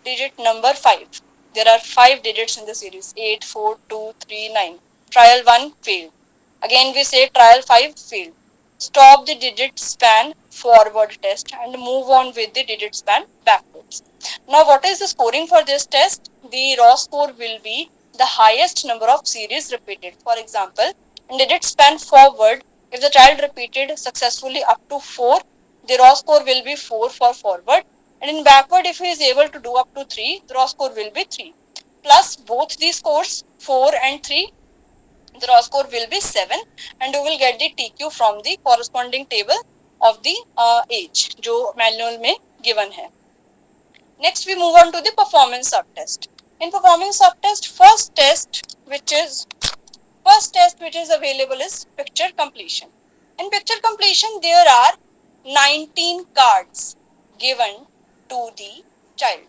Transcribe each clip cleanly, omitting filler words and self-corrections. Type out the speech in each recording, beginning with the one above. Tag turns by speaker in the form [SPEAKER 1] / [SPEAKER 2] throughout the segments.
[SPEAKER 1] digit number 5. There are 5 digits in the series: 8, 4, 2, 3, 9. Trial 1 failed. Again we say trial 5 failed. Stop the digit span forward test and move on with the digit span backwards. Now what is the scoring for this test? The raw score will be the highest number of series repeated. For example, in digit span forward, if the child repeated successfully up to 4, the raw score will be 4 for forward, and in backward, if he is able to do up to 3, the raw score will be 3. Plus both these scores, 4 and 3, the raw score will be 7, and you will get the TQ from the corresponding table of the age जो manual में given है. Next we move on to the performance subtest. In performance subtest, first test which is available is picture completion. In picture completion, there are 19 cards given to the child.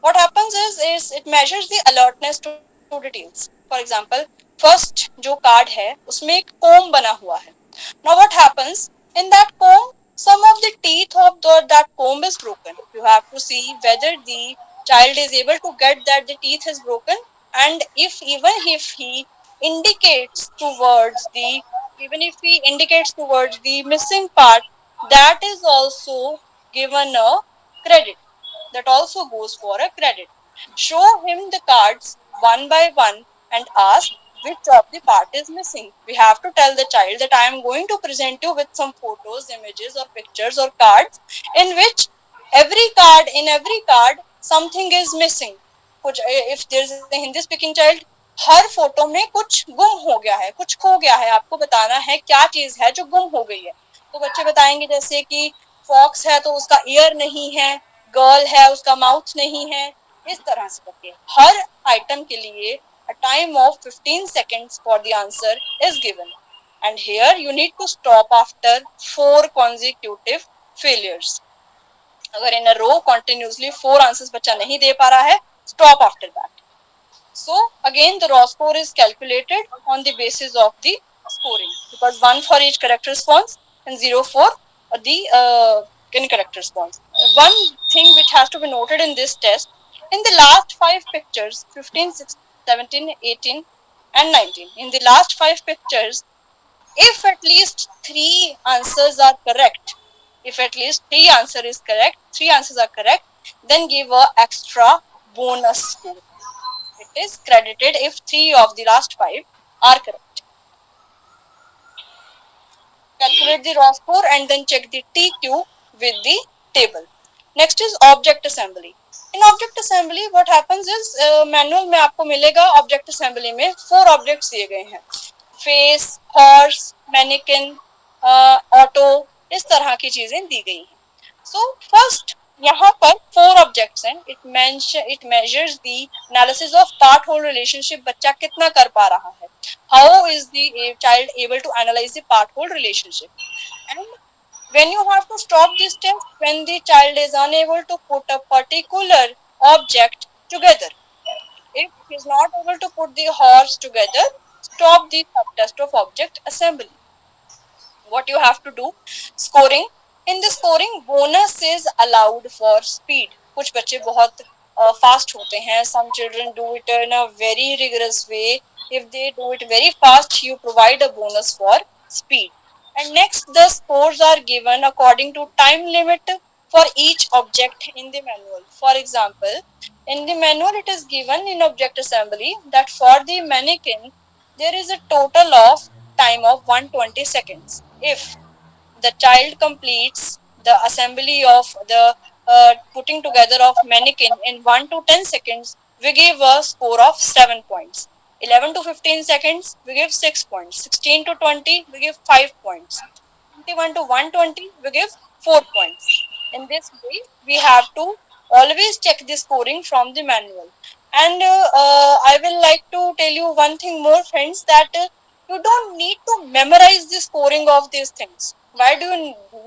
[SPEAKER 1] What happens is it measures the alertness to details. For example, first जो card है उसमें एक comb बना हुआ है. Now what happens in that comb? Some of the teeth of that comb is broken. You have to see whether the child is able to get that the teeth is broken, and if he indicates towards the missing part, that is also given a credit. That also goes for a credit. Show him the cards one by one and ask which of the part is missing. We have to tell the child that I am going to present you with some photos, images or pictures or cards in which every card something is missing. कुछ if there is a Hindi speaking child, her photo में कुछ गुम हो गया है, कुछ खो गया है, आपको बताना है क्या चीज है जो गुम हो गई है. तो बच्चे बताएंगे जैसे कि फॉक्स है तो उसका ईयर नहीं है, गर्ल है उसका माउथ नहीं है. इस तरह से करके हर आइटम के लिए a time of 15 seconds for the answer is given, and here you need to stop after 4 consecutive failures. अगर in a row continuously 4 answers बच्चा नहीं दे पा रहा है, stop after that. So again the raw score is calculated on the basis of the scoring, because 1 for each correct response and 0 for the incorrect response. One thing which has to be noted in this test, in the last 5 pictures, 15, 16, 17, 18 and 19, in the last 5 pictures, if at least 3 answers are correct, if at least 3 answers are correct, then give a extra bonus score. It is credited if 3 of the last 5 are correct. Calculate the raw score and then check the TQ with the table. Next is object assembly. In object assembly, what happens is manual में आपको मिलेगा object assembly में 4 objects दिए गए हैं. Face, horse, mannequin, auto, इस तरह की चीजें दी गई हैं. So first यहाँ पर 4 objects हैं. It measures the analysis of part whole relationship. बच्चा कितना कर पा रहा है. How is the child able to analyze the part whole relationship? And when you have to stop this test, when the child is unable to put a particular object together. If he is not able to put the horse together, stop the subtest of object assembly. What you have to do? Scoring. In the scoring, bonus is allowed for speed. कुछ बच्चे बहुत fast होते हैं. Some children do it in a very rigorous way. If they do it very fast, you provide a bonus for speed. And next, the scores are given according to time limit for each object in the manual. For example, in the manual it is given in object assembly that for the mannequin there is a total of time of 120 seconds. If the child completes the assembly of the putting together of mannequin in 1 to 10 seconds, we give a score of 7 points. 11 to 15 seconds, we give 6 points. 16 to 20, we give 5 points. 21 to 120, we give 4 points. In this way, we have to always check the scoring from the manual. And I will like to tell you one thing more, friends, that you don't need to memorize the scoring of these things. Why do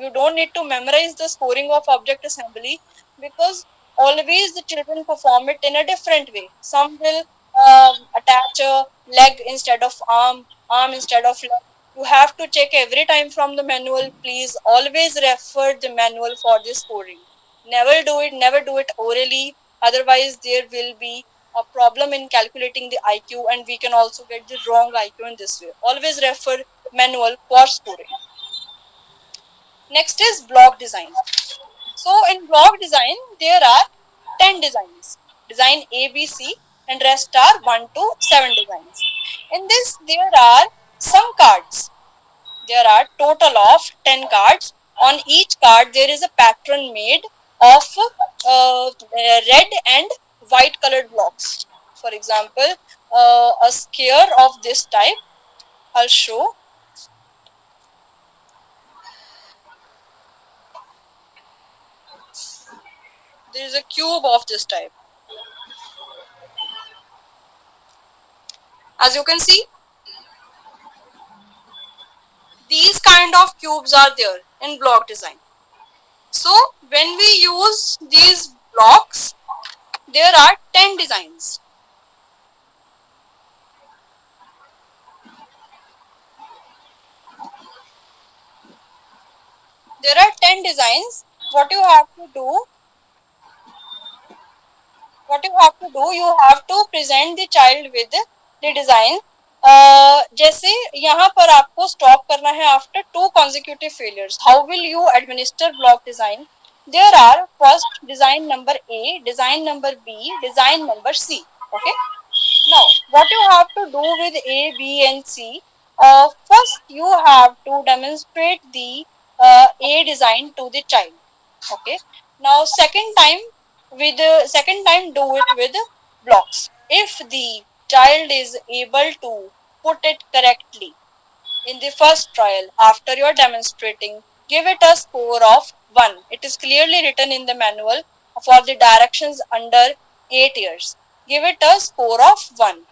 [SPEAKER 1] you don't need to memorize the scoring of object assembly? Because always the children perform it in a different way. Some will attach a leg instead of arm instead of leg. You have to check every time from the manual. Please always refer the manual for the scoring. Never do it orally. Otherwise, there will be a problem in calculating the IQ, and we can also get the wrong IQ in this way. Always refer manual for scoring. Next is block design. So in block design, there are 10 designs. Design A, B, C, and rest are 1 to 7 designs. In this, there are some cards. There are total of 10 cards. On each card, there is a pattern made of red and white colored blocks. For example, a square of this type, I'll show. There is a cube of this type. As you can see, these kind of cubes are there in block design. So when we use these blocks, there are 10 designs. There are 10 designs. What you have to do, you have to present the child with the design. जैसे यहाँ पर आपको stop करना है after 2 consecutive failures. How will you administer block design? There are first design number A, design number B, design number C. Okay. Now, what you have to do with A, B, and C? First, you have to demonstrate the A design to the child. Okay. Now, second time, do it with blocks. If the child is able to put it correctly in the first trial after you are demonstrating, give it a score of 1. It is clearly written in the manual for the directions under 8 years. Give it a score of 1.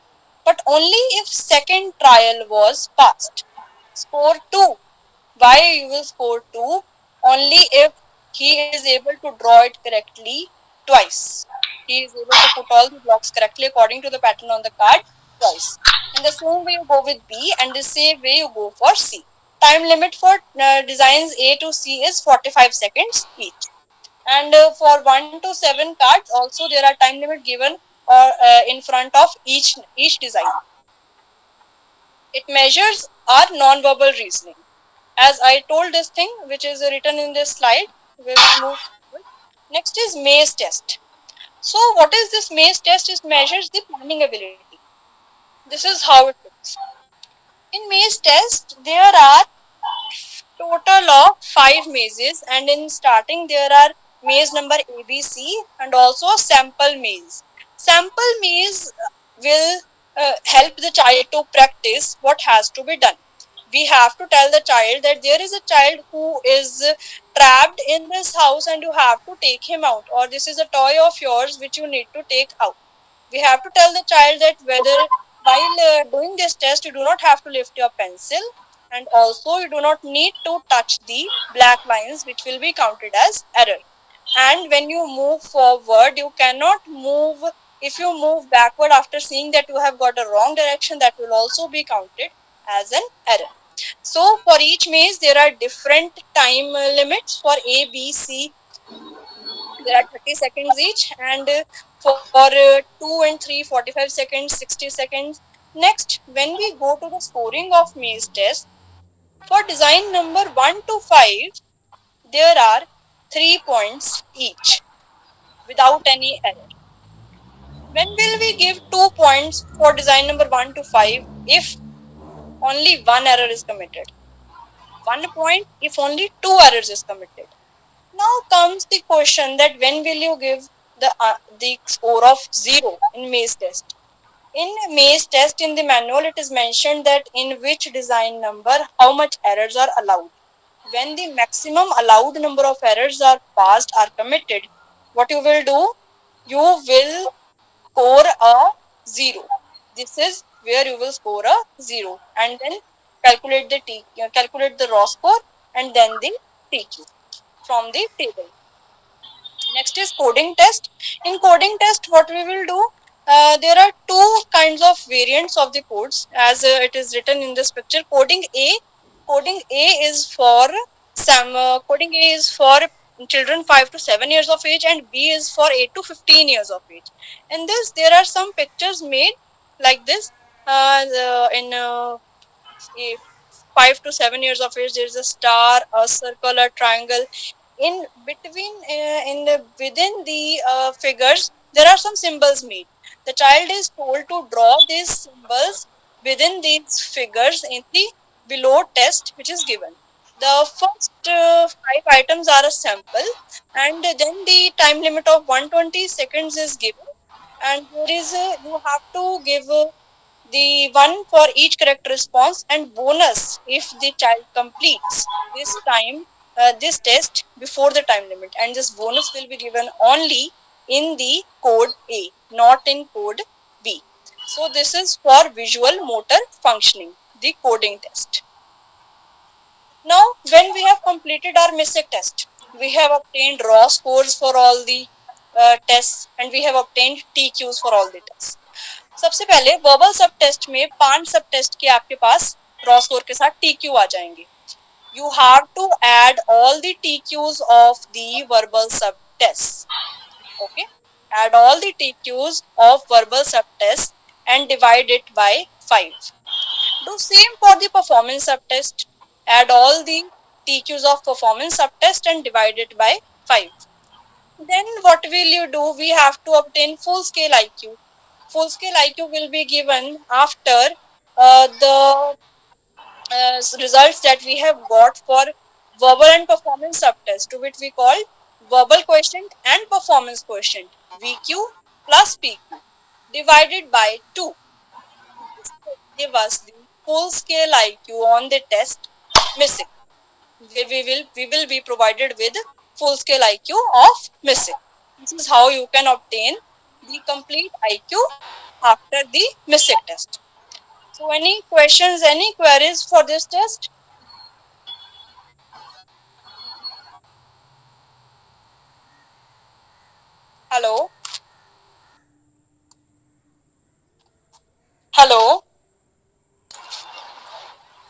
[SPEAKER 1] But only if second trial was passed. Score 2. Why you will score 2? Only if he is able to draw it correctly twice. He is able to put all the blocks correctly according to the pattern on the card twice. In the same way you go with B, and the same way you go for C. Time limit for designs A to C is 45 seconds each. And for 1 to 7 cards also there are time limit given in front of each design. It measures our non-verbal reasoning. As I told this thing which is written in this slide, we will move forward. Next is maze test. So what is this maze test? It measures the planning ability. This is how it looks. In maze test, there are total of 5 mazes, and in starting there are maze number ABC and also sample maze. Sample maze will help the child to practice what has to be done. We have to tell the child that there is a child who is trapped in this house and you have to take him out, or this is a toy of yours which you need to take out. We have to tell the child that whether while doing this test you do not have to lift your pencil, and also you do not need to touch the black lines which will be counted as error. And when you move forward, you cannot move. If you move backward after seeing that you have got a wrong direction, that will also be counted as an error. So for each maze there are different time limits. For A, B, C there are 30 seconds each, and for 2 and 3 45 seconds, 60 seconds. Next, when we go to the scoring of maze test, for design number 1 to 5 there are 3 points each without any error. When will we give 2 points for design number 1 to 5 if only one error is committed? 1 point if only 2 errors is committed. Now comes the question that when will you give the score of 0 in maze test? In maze test in the manual it is mentioned that in which design number how much errors are allowed. When the maximum allowed number of errors are passed, are committed, what you will do? You will score a 0. This is where you will score a 0, and then calculate the raw score and then the TQ from the table. Next is coding test. In coding test, what we will do? There are two kinds of variants of the codes as it is written in this picture. Coding A is for children 5 to 7 years of age, and B is for 8 to 15 years of age. In this, there are some pictures made like this. In 5 to 7 years of age, there is a star, a circle, a triangle. In between, within the figures, there are some symbols made. The child is told to draw these symbols within these figures in the below test which is given. The first five items are a sample, and then the time limit of 120 seconds is given, and there is you have to give the one for each correct response, and bonus if the child completes this test before the time limit, and this bonus will be given only in the code A, not in code B. So this is for visual motor functioning, the coding test. Now, when we have completed our MISIC test, we have obtained raw scores for all the tests, and we have obtained TQs for all the tests. सबसे पहले verbal सब test में 5 सब test के आपके पास raw score के साथ TQ आ जाएंगे. You have to add all the TQs of the verbal subtests. Okay, add all the TQs of verbal subtests and divide it by 5. Do same for the performance subtest. Add all the TQs of performance subtest and divide it by 5. Then what will you do? We have to obtain full scale IQ. Full scale IQ will be given after the results that we have got for verbal and performance subtest, to which we call verbal quotient and performance quotient, VQ plus PQ, divided by 2. This will give us the full scale IQ on the test MISIC. We will be provided with full scale IQ of MISIC. This is how you can obtain the complete IQ after the MISIC test. So any questions, any queries for this test? Hello? Hello?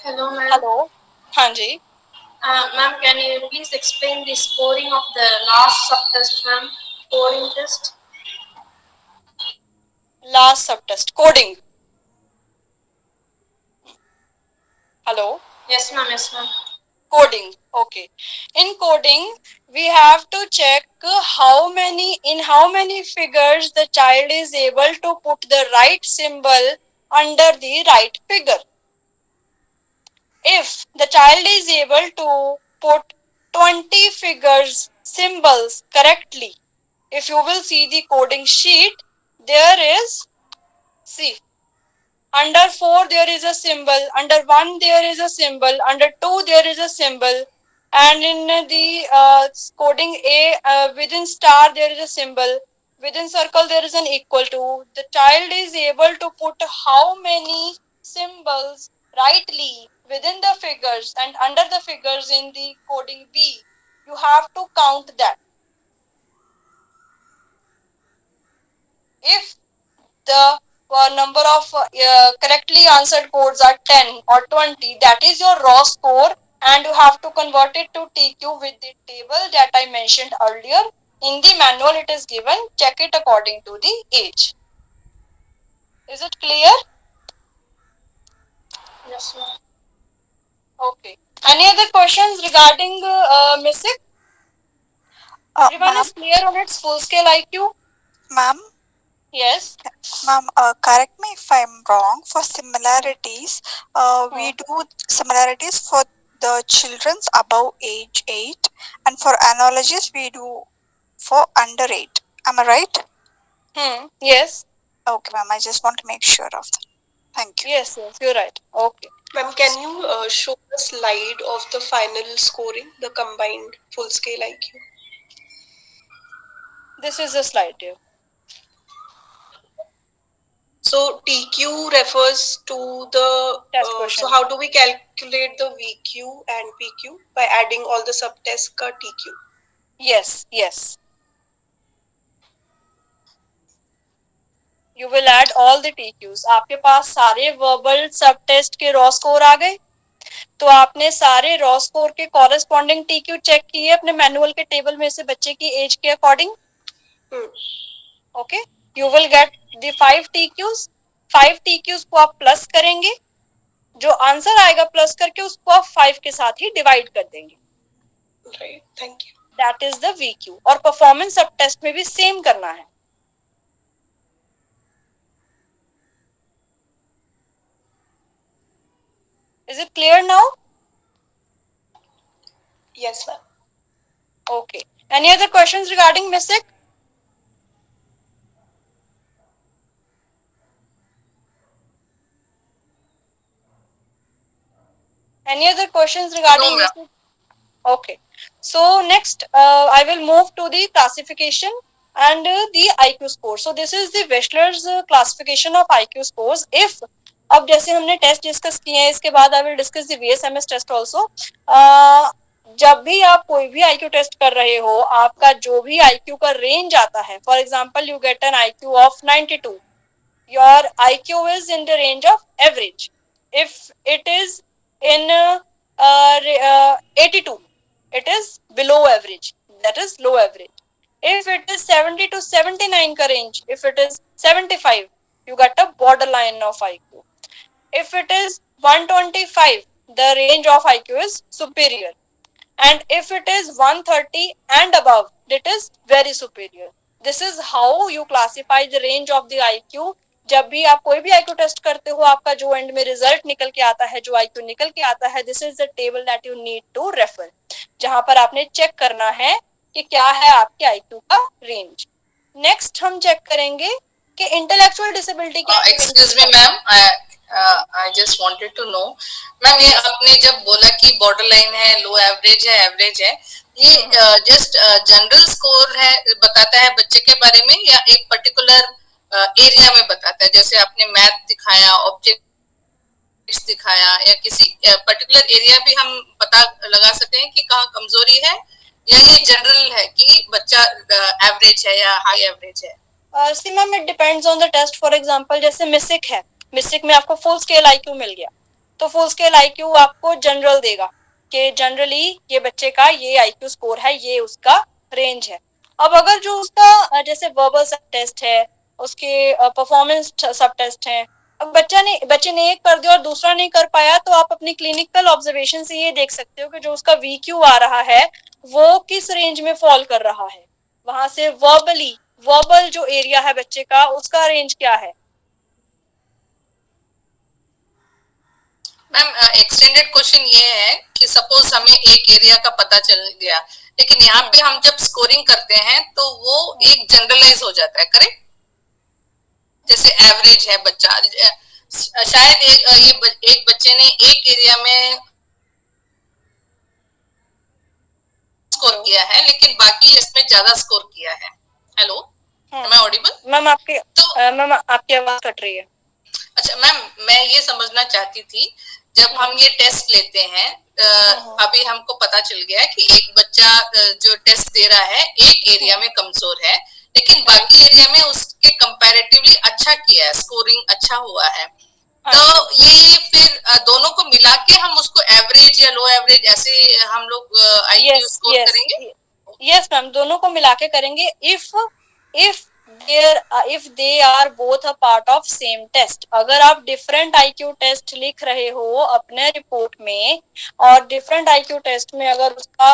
[SPEAKER 2] Hello, ma'am.
[SPEAKER 1] Hello? हाँ जी.
[SPEAKER 2] Ma'am, can you please explain the scoring of the last subtest, ma'am? Scoring test.
[SPEAKER 1] Last subtest, coding. Hello?
[SPEAKER 2] Yes, ma'am. Yes, ma'am.
[SPEAKER 1] Coding. Okay. In coding, we have to check in how many figures the child is able to put the right symbol under the right figure. If the child is able to put 20 figures symbols correctly, if you will see the coding sheet, there is, see, under 4 there is a symbol, under 1 there is a symbol, under 2 there is a symbol, and in the coding A, within star there is a symbol, within circle there is an equal to. The child is able to put how many symbols rightly within the figures and under the figures in the coding B. You have to count that. If the number of correctly answered codes are 10 or 20, that is your raw score, and you have to convert it to TQ with the table that I mentioned earlier. In the manual it is given, check it according to the age. Is it clear?
[SPEAKER 2] Yes, ma'am.
[SPEAKER 1] Okay. Any other questions regarding MISIC? Everyone is clear on its full scale IQ?
[SPEAKER 3] Ma'am,
[SPEAKER 1] Yes.
[SPEAKER 3] ma'am, correct me if I'm wrong. For similarities, we do similarities for the children's above age 8, and for analogies, we do for under 8. Am I right?
[SPEAKER 1] Yes.
[SPEAKER 3] Okay, ma'am, I just want to make sure of that. Thank you.
[SPEAKER 1] Yes, you're right. Okay.
[SPEAKER 4] Ma'am, can you show a slide of the final scoring, the combined full scale IQ?
[SPEAKER 1] This is the slide here.
[SPEAKER 4] So TQ refers to the
[SPEAKER 1] Test question.
[SPEAKER 4] so how do we calculate the VQ and PQ? By adding all the subtests ka TQ.
[SPEAKER 1] Yes, yes. You will add all the TQs. आपके पास सारे verbal subtest के raw score आ गए. तो आपने सारे raw score के corresponding TQ check किए अपने मैनुअल के टेबल में से बच्चे की एज के according. Okay, you will get the 5 टीक्यूज. 5 टीक्यूज को आप प्लस करेंगे, जो आंसर आएगा प्लस करके उसको आप 5 के साथ ही डिवाइड कर देंगे.
[SPEAKER 4] Right, thank you.
[SPEAKER 1] That is the VQ. और परफॉर्मेंस सब टेस्ट में भी सेम करना है. Is it clear now?
[SPEAKER 4] Yes, ma'am.
[SPEAKER 1] Okay. Any other questions regarding MISIC? Any other questions regarding
[SPEAKER 5] No, ma'am.
[SPEAKER 1] MISIC? Okay. So next, I will move to the classification and the IQ score. So this is the Wechsler's classification of IQ scores. If अब जैसे हमने test discuss किए हैं, इसके बाद I will discuss the VSMS test also. जब भी आप कोई भी IQ टेस्ट कर रहे हो, आपका जो भी IQ का रेंज आता है, for example you get an IQ of 92, your IQ is in the range of average. If it is in 82, it is below average, that is low average. If it is 70 to 79 का range, if it is 75, you got a borderline of IQ. If it is 125, the range of IQ is superior. And if it is 130 and above, it is very superior. This is how you classify the range of the IQ. जब भी आप कोई भी IQ test करते हो, आपका जो and में रिजल्ट निकल के आता है, जो IQ निकल के आता है, this is the table that you need to refer, जहां पर आपने चेक करना है कि क्या है आपके IQ का रेंज. नेक्स्ट हम चेक करेंगे कि इंटेलेक्चुअल डिसेबिलिटी क्या है.
[SPEAKER 5] Excuse me ma'am, I just wanted to know ma'am, ये आपने जब बोला कि बॉर्डर लाइन है, लो एवरेज है, एवरेज है, ये जस्ट जनरल स्कोर है, बताता है बच्चे के बारे में, या एक पर्टिकुलर एरिया में बताता है? जैसे आपने मैथ दिखाया, ऑब्जेक्ट दिखाया, या किसी पर्टिकुलर एरिया भी हम पता लगा सकते हैं कि कहाँ कमजोरी है, या ये जनरल है कि बच्चा एवरेज है या हाई एवरेज है?
[SPEAKER 1] See ma'am, it depends on the test. For example जैसे मिसिक है, मिसिक में आपको फुल स्केल IQ मिल गया, तो फुल स्केल IQ आपको जनरल देगा कि जनरली ये बच्चे का ये IQ स्कोर है, ये उसका रेंज है. अब अगर जो उसका जैसे वर्बल सब टेस्ट है, उसके परफॉर्मेंस सब टेस्ट है, अब बच्चे ने एक कर दिया और दूसरा नहीं कर पाया, तो आप अपनी क्लिनिकल ऑब्जर्वेशन से ये देख सकते हो कि जो उसका VQ आ रहा है वो किस रेंज में फॉल कर रहा है. वहां से वर्बल जो एरिया है बच्चे का, उसका रेंज क्या है.
[SPEAKER 5] मैम, एक्सटेंडेड क्वेश्चन ये है कि सपोज हमें एक एरिया का पता चल गया, लेकिन यहाँ पे हम जब स्कोरिंग करते हैं तो वो एक जनरलाइज हो जाता है, करेक्ट? जैसे एवरेज है बच्चा, शायद एक बच्चे ने एक एरिया में स्कोर किया है, लेकिन बाकी इसमें ज्यादा स्कोर किया है. Hello, am I audible?
[SPEAKER 1] Ma'am आपकी आवाज कट रही है.
[SPEAKER 5] अच्छा मैम, मैं ये समझना चाहती थी, जब हम ये टेस्ट लेते हैं, अभी हमको पता चल गया कि एक बच्चा जो टेस्ट दे रहा है एक एरिया में कमजोर है, लेकिन बाकी एरिया में उसके कंपैरेटिवली अच्छा किया है, स्कोरिंग अच्छा हुआ है, तो ये फिर दोनों को मिला के हम उसको एवरेज या लो एवरेज ऐसे हम लोग IQ स्कोर करेंगे?
[SPEAKER 1] यस मैम, दोनों को मिला के करेंगे. if they are both a part of same test. अगर आप different IQ टेस्ट लिख रहे हो अपने रिपोर्ट में, और different IQ टेस्ट में अगर उसका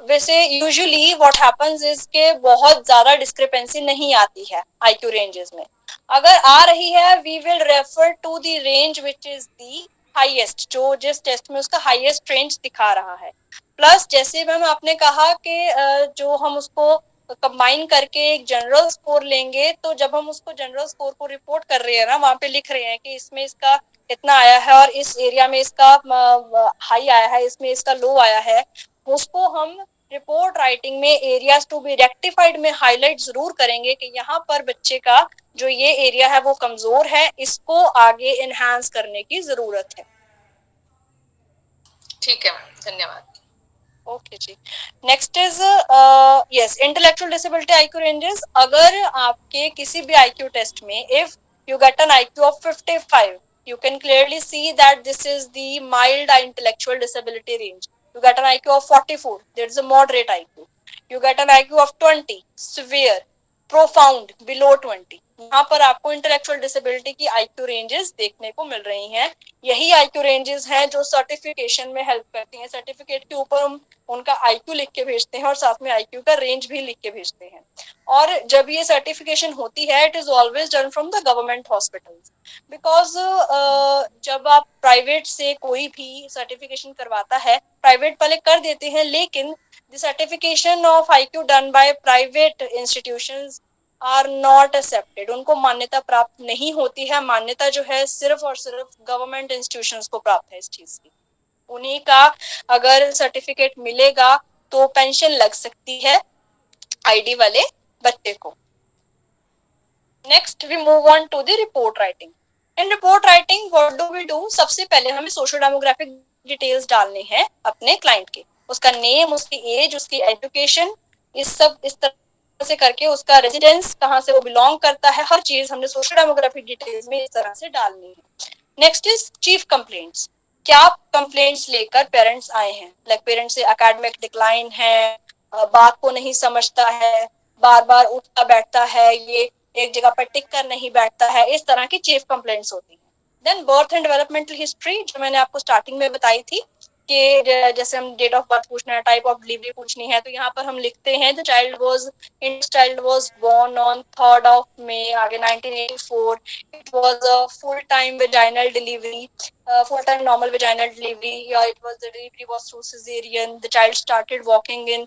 [SPEAKER 1] वैसे यूजुअली व्हाट हैपेंस इज के बहुत ज्यादा डिस्क्रिपेंसी नहीं आती है IQ रेंजेस में. अगर आ रही है, we will refer to the range which is the highest, जो जिस टेस्ट में उसका हाईएस्ट रेंज दिखा रहा है. प्लस जैसे मैम आपने कहा कि जो हम उसको कंबाइन करके एक जनरल स्कोर लेंगे, तो जब हम उसको जनरल स्कोर को रिपोर्ट कर रहे हैं ना, वहाँ पे लिख रहे हैं कि इसमें इसका इतना आया है और इस एरिया में इसका हाई आया है, इसमें इसका लो आया है, उसको हम रिपोर्ट राइटिंग में एरियाज टू बी रेक्टिफाइड में हाईलाइट जरूर करेंगे कि यहाँ पर बच्चे का जो ये एरिया है वो कमजोर है, इसको आगे एनहांस करने की जरूरत है.
[SPEAKER 5] ठीक है मैम, धन्यवाद.
[SPEAKER 1] ओके जी. Next is yes, intellectual disability IQ ranges. अगर आपके किसी भी IQ टेस्ट में if you get an IQ of 55, You can clearly see that this is the mild intellectual disability range. You get an IQ of 44, there is a moderate IQ. You get an IQ of 20, severe, profound, below 20. यहाँ पर आपको intellectual disability की IQ ranges देखने को मिल रही हैं. यही IQ ranges हैं जो सर्टिफिकेशन में हेल्प करती हैं. सर्टिफिकेट के ऊपर हम उनका आईक्यू लिख के भेजते हैं और साथ में आईक्यू का रेंज भी लिख के भेजते हैं. और जब ये सर्टिफिकेशन होती है, it is always done from the government hospitals, because जब आप प्राइवेट से कोई भी सर्टिफिकेशन करवाता है, प्राइवेट वाले कर देते हैं, लेकिन the certification of IQ done by private institutions are not accepted. उनको मान्यता प्राप्त नहीं होती है. मान्यता जो है सिर्फ और सिर्फ गवर्नमेंट इंस्टीट्यूशंस को प्राप्त है इस चीज की. उन्हीं का अगर सर्टिफिकेट मिलेगा तो पेंशन लग सकती है आईडी वाले बच्चे को. Next we move on to the report writing. In report writing what do we do? सबसे पहले हमें सोशल डेमोग्राफिक डिटेल्स डालने हैं अपने क्लाइंट के. उसका नेम, उसकी एज, उसकी एजुकेशन, इस तरह से करके उसका रेजिडेंस, कहाँ से वो बिलोंग करता है, हर चीज हमने सोशल डेमोग्राफिक डिटेल्स में इस तरह से डालनी है. Next is chief complaints. क्या कंप्लेंट्स लेकर पेरेंट्स आए हैं? लाइक पेरेंट्स से एकेडमिक डिक्लाइन है, बात को नहीं समझता है, बार बार उठता बैठता है, ये एक जगह पर टिक कर नहीं बैठता है, इस तरह की चीफ कंप्लेंट्स होती हैं. Then birth and developmental history, जो मैंने आपको स्टार्टिंग में बताई थी कि जैसे हम डेट ऑफ बर्थ पूछना है, टाइप ऑफ डिलीवरी पूछनी है, तो यहाँ पर हम लिखते हैं the child was born on 3rd of May आगे 1984. It was a full time vaginal delivery, full time normal vaginal delivery, yeah, it was the delivery was through cesarean. The child started walking in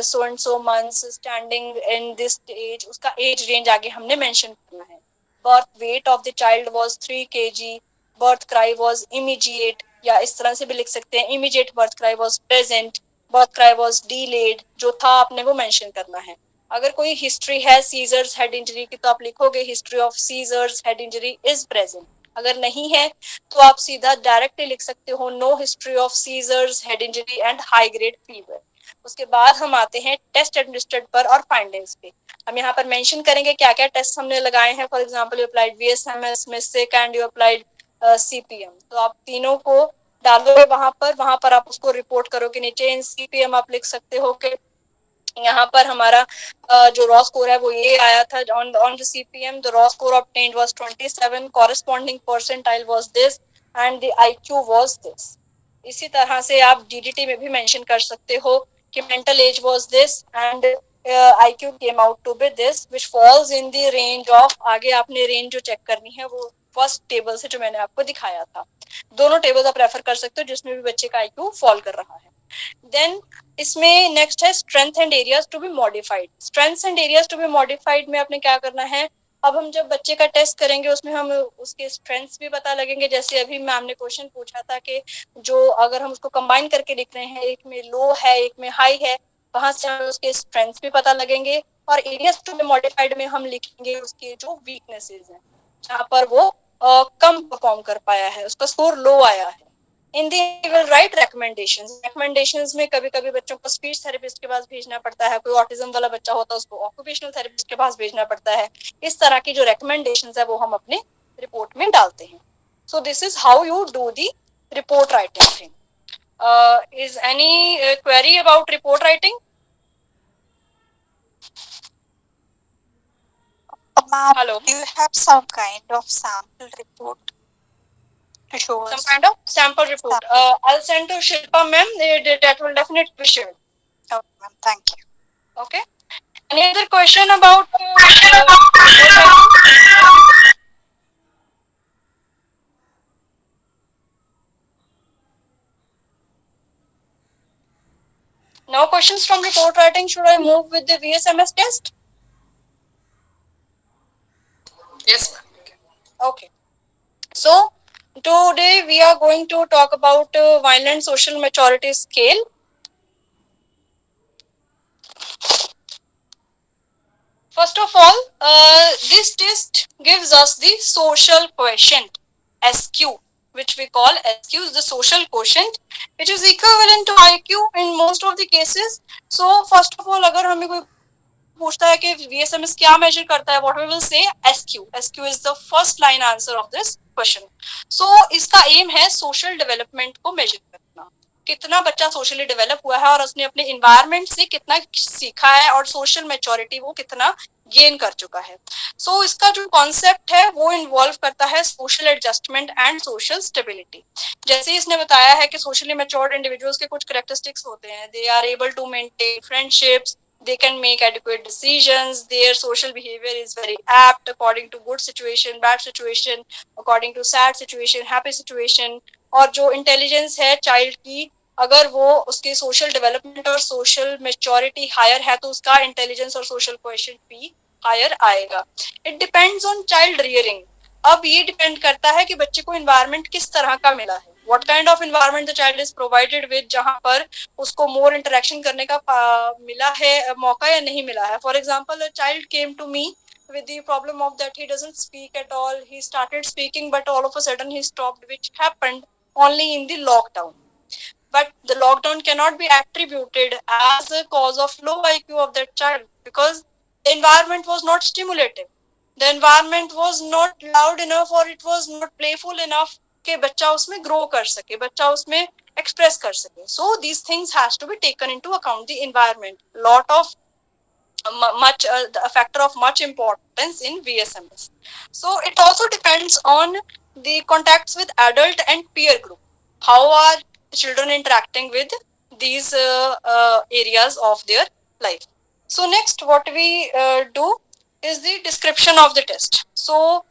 [SPEAKER 1] so and so months, standing in this age. उसका age range आगे हमने mention करना है. Birth weight of the child was 3 kg. Birth cry was immediate, या इस तरह से भी लिख सकते हैं immediate birth cry was present. Birth cry was delayed. जो था आपने वो mention करना है. अगर कोई हिस्ट्री है सीजर्स हेड इंजरी की तो आप लिखोगे history of seizures head injury is present. अगर नहीं है तो आप सीधा डायरेक्टली लिख सकते हो no history of seizures head injury and high grade fever. उसके बाद हम आते हैं टेस्ट एडमिनिस्ट्रेड पर और फाइंडिंग्स पे. हम यहाँ पर मेंशन करेंगे क्या क्या टेस्ट हमने लगाए हैं. For example you applied VSMS, MISIC and you applied CPM. तो आप तीनों को डालोगे वहां पर आप उसको रिपोर्ट करोगे. नीचे इन CPM आप लिख सकते हो कि यहाँ पर हमारा जो रॉ स्कोर है वो ये आया था. On the CPM the raw score obtained was 27, corresponding percentile was this and the IQ was this. इसी तरह से आप DDT में भी मेंशन कर सकते हो कि mental age was this and IQ came out to be this which falls in the range of. आगे आपने रेंज जो चेक करनी है वो फर्स्ट टेबल से जो मैंने आपको दिखाया था. दोनों टेबल आप रेफर कर सकते हो जिसमें भी बच्चे का IQ फॉल कर रहा है. देन इसमें नेक्स्ट है strength and areas to be modified. Strengths and areas to be modified में आपने क्या करना है, अब हम जब बच्चे का टेस्ट करेंगे उसमें हम उसके स्ट्रेंथ्स भी पता लगेंगे. जैसे अभी मैम ने क्वेश्चन पूछा था कि जो अगर हम उसको कंबाइन करके लिख रहे हैं, एक में लो है एक में हाई है, वहां से हमें उसके स्ट्रेंथ्स भी पता लगेंगे. और एरियाज टू बी मॉडिफाइड में हम लिखेंगे उसके जो वीकनेसेस हैं, जहाँ पर वो कम परफॉर्म कर पाया है, उसका स्कोर लो आया है. इन दी विल राइट रिकमेंडेशंस में कभी कभी बच्चों को स्पीच थेरेपिस्ट के पास भेजना पड़ता है, कोई ऑटिज्म वाला बच्चा होता है उसको ऑक्यूपेशनल थेरेपिस्ट के पास भेजना पड़ता है. इस तरह की जो रिकमेंडेशंस है वो हम अपने रिपोर्ट में डालते हैं. So this is how you do the report writing thing. Is any query about report writing?
[SPEAKER 3] Ma'am,
[SPEAKER 1] Hello.
[SPEAKER 3] do you have some kind of sample report to show
[SPEAKER 1] Some
[SPEAKER 3] us?
[SPEAKER 1] kind of sample report. I'll send to Shilpa ma'am. That will definitely be shared.
[SPEAKER 3] Okay, ma'am. Thank you.
[SPEAKER 1] Okay. Any other question about report writing? No questions from report writing. Should I move with the VSMS test?
[SPEAKER 5] Yes, ma'am.
[SPEAKER 1] Okay. So today we are going to talk about Vineland Social Maturity Scale. First of all, this test gives us the social quotient SQ, which we call SQ is the social quotient, which is equivalent to IQ in most of the cases. So first of all, अगर हमें कोई पूछता है कि VSMS क्या measure करता है, what we will say SQ. SQ is the first line answer of this question. So इसका एम है सोशल डेवलपमेंट को मेजर करना, कितना बच्चा सोशली डेवलप हुआ है और उसने अपने इन्वायरमेंट से कितना सीखा है और सोशल मैच्योरिटी वो कितना गेन कर चुका है. सो इसका जो कॉन्सेप्ट है वो इन्वॉल्व करता है social adjustment and social stability. जैसे इसने बताया है कि सोशली मैच्योर्ड इंडिविजुअल्स के कुछ कैरेक्टरिस्टिक्स होते हैं. They are able to maintain friendships, they can make adequate decisions, their social behavior is very apt according to good situation, bad situation, according to sad situation, happy situation. और जो intelligence है child की, अगर वो उसकी social development और social maturity higher है तो उसका इंटेलिजेंस और सोशल क्वेश्चन भी हायर आएगा. It depends on child rearing. अब ये डिपेंड करता है कि बच्चे को इन्वायरमेंट किस तरह का मिला है, what kind of environment the child is provided with, जहां पर उसको मोर इंटरेक्शन करने का मिला है मौका या नहीं मिला है. For example, a child came to me with the problem of that he doesn't speak at all. He started speaking, but all of a sudden he stopped, which happened only in the lockdown. But the lockdown cannot be attributed as a cause of low IQ of that child, because the environment was not stimulative. The environment was not loud enough or it was not playful enough कि बच्चा उसमें grow कर सके, बच्चा उसमें express कर सके. So these things has to be taken into account. The environment, lot of much a factor of much importance in VSMS. So it also depends on the contacts with adult and peer group. How are children interacting with these areas of their life? So next what we do is the description of the test. So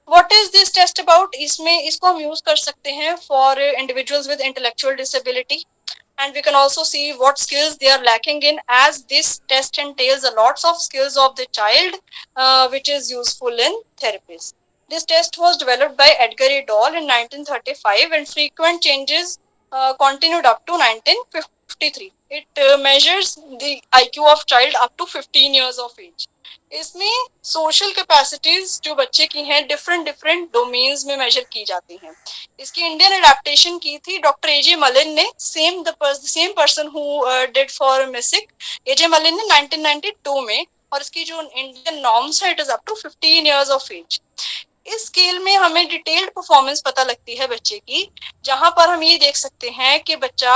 [SPEAKER 1] what is this test about? इसमें इसको हम use कर सकते हैं for individuals with intellectual disability, and we can also see what skills they are lacking in, as this test entails a lots of skills of the child which is useful in therapies. This test was developed by Edgar et al. In 1935 and frequent changes continued up to 1953. It measures the IQ of child up to 15 years of age. इसमें social capacities जो बच्चे की हैं different different domains में major की जाती हैं. इसकी इंडियन अडेप्टेशन की थी डॉक्टर एजे मलिन ने, same person who did for MISIC. AJ Malin ने 1992 में, और इसकी जो इंडियन नॉर्म्स है it is up to 15 years of age. इस स्केल में हमें डिटेल्ड परफॉर्मेंस पता लगती है बच्चे की, जहां पर हम ये देख सकते हैं कि बच्चा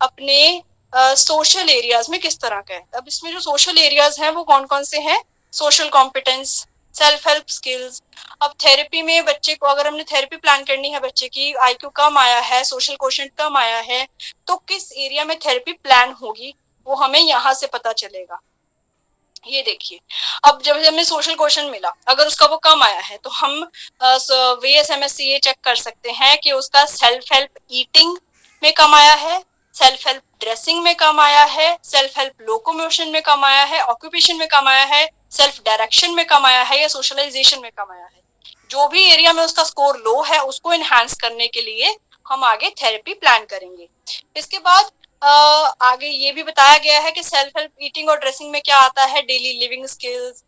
[SPEAKER 1] अपने सोशल एरियाज में किस तरह का है. अब इसमें जो सोशल एरियाज हैं वो कौन कौन से हैं? Social competence, self help skills. अब थेरेपी में बच्चे को, अगर हमने थेरेपी प्लान करनी है, बच्चे की IQ कम आया है, सोशल क्वोशेंट कम आया है, तो किस एरिया में थेरेपी प्लान होगी वो हमें यहाँ से पता चलेगा. ये देखिए, अब जब हमें सोशल क्वेश्चन मिला, अगर उसका वो कम आया है तो हम VSMS से ये चेक कर सकते हैं कि उसका सेल्फ हेल्प ईटिंग में कम आया है, सेल्फ हेल्प ड्रेसिंग में कम आया है, सेल्फ हेल्प लोकोमोशन में कम आया है, ऑक्यूपेशन में कम आया है, सेल्फ डायरेक्शन में कम आया है, या सोशलाइजेशन में कम आया है. जो भी एरिया में उसका स्कोर लो है उसको एनहांस करने के लिए हम आगे थेरेपी प्लान करेंगे. इसके बाद आगे ये भी बताया गया है कि सेल्फ हेल्प ईटिंग और ड्रेसिंग में क्या आता है, daily living skills.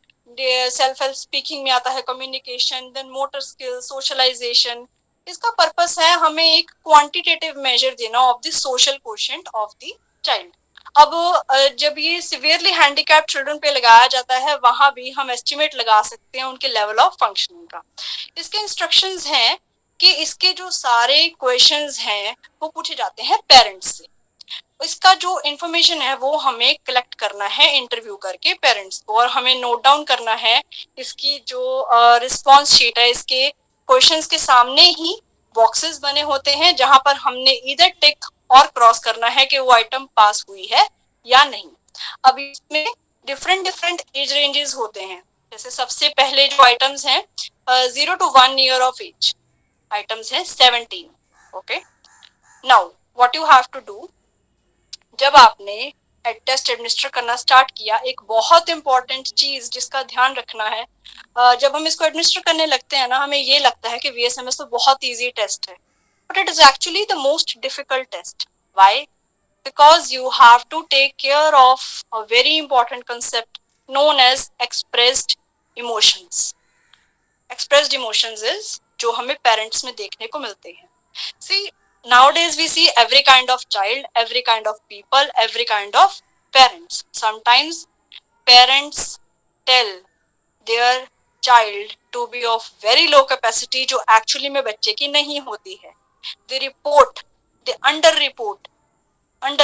[SPEAKER 1] Self help speaking में आता है communication, then motor skills, socialization. इसका पर्पस है हमें एक क्वांटिटेटिव मेजर देना of the social quotient of the child. अब जब ये सिवियरली हैंडीकैप चिल्ड्रन पे लगाया जाता है वहां भी हम एस्टिमेट लगा सकते हैं उनके लेवल ऑफ फंक्शनिंग का. इसके इंस्ट्रक्शंस हैं कि इसके जो सारे क्वेश्चंस हैं वो पूछे जाते हैं पेरेंट्स से. इसका जो इन्फॉर्मेशन है वो हमें कलेक्ट करना है इंटरव्यू करके पेरेंट्स को, और हमें नोट डाउन करना है इसकी जो रिस्पॉन्स शीट है. इसके क्वेश्चंस के सामने ही बॉक्सेस बने होते हैं जहां पर हमने इधर टिक और क्रॉस करना है कि वो आइटम पास हुई है या नहीं. अब इसमें डिफरेंट डिफरेंट एज रेंजेस होते हैं. जैसे सबसे पहले जो आइटम्स हैं 0 to 1 year of age items हैं 17. Okay, now what you have to do, जब आपने टेस्ट एडमिनिस्टर करना स्टार्ट किया, एक बहुत इंपॉर्टेंट चीज जिसका ध्यान रखना है, जब हम इसको एडमिनिस्टर करने लगते हैं ना, हमें ये लगता है कि VSMS तो बहुत इजी टेस्ट है, but it is actually the most difficult test. Why? Because you have to take care of a very important concept known as expressed emotions. Expressed emotions is जो हमें पेरेंट्स में देखने को मिलते हैं. सी, nowadays we see every kind of child, every kind of people, every kind of parents. Sometimes parents tell their child to be of very low capacity जो actually में बच्चे की नहीं होती है. They under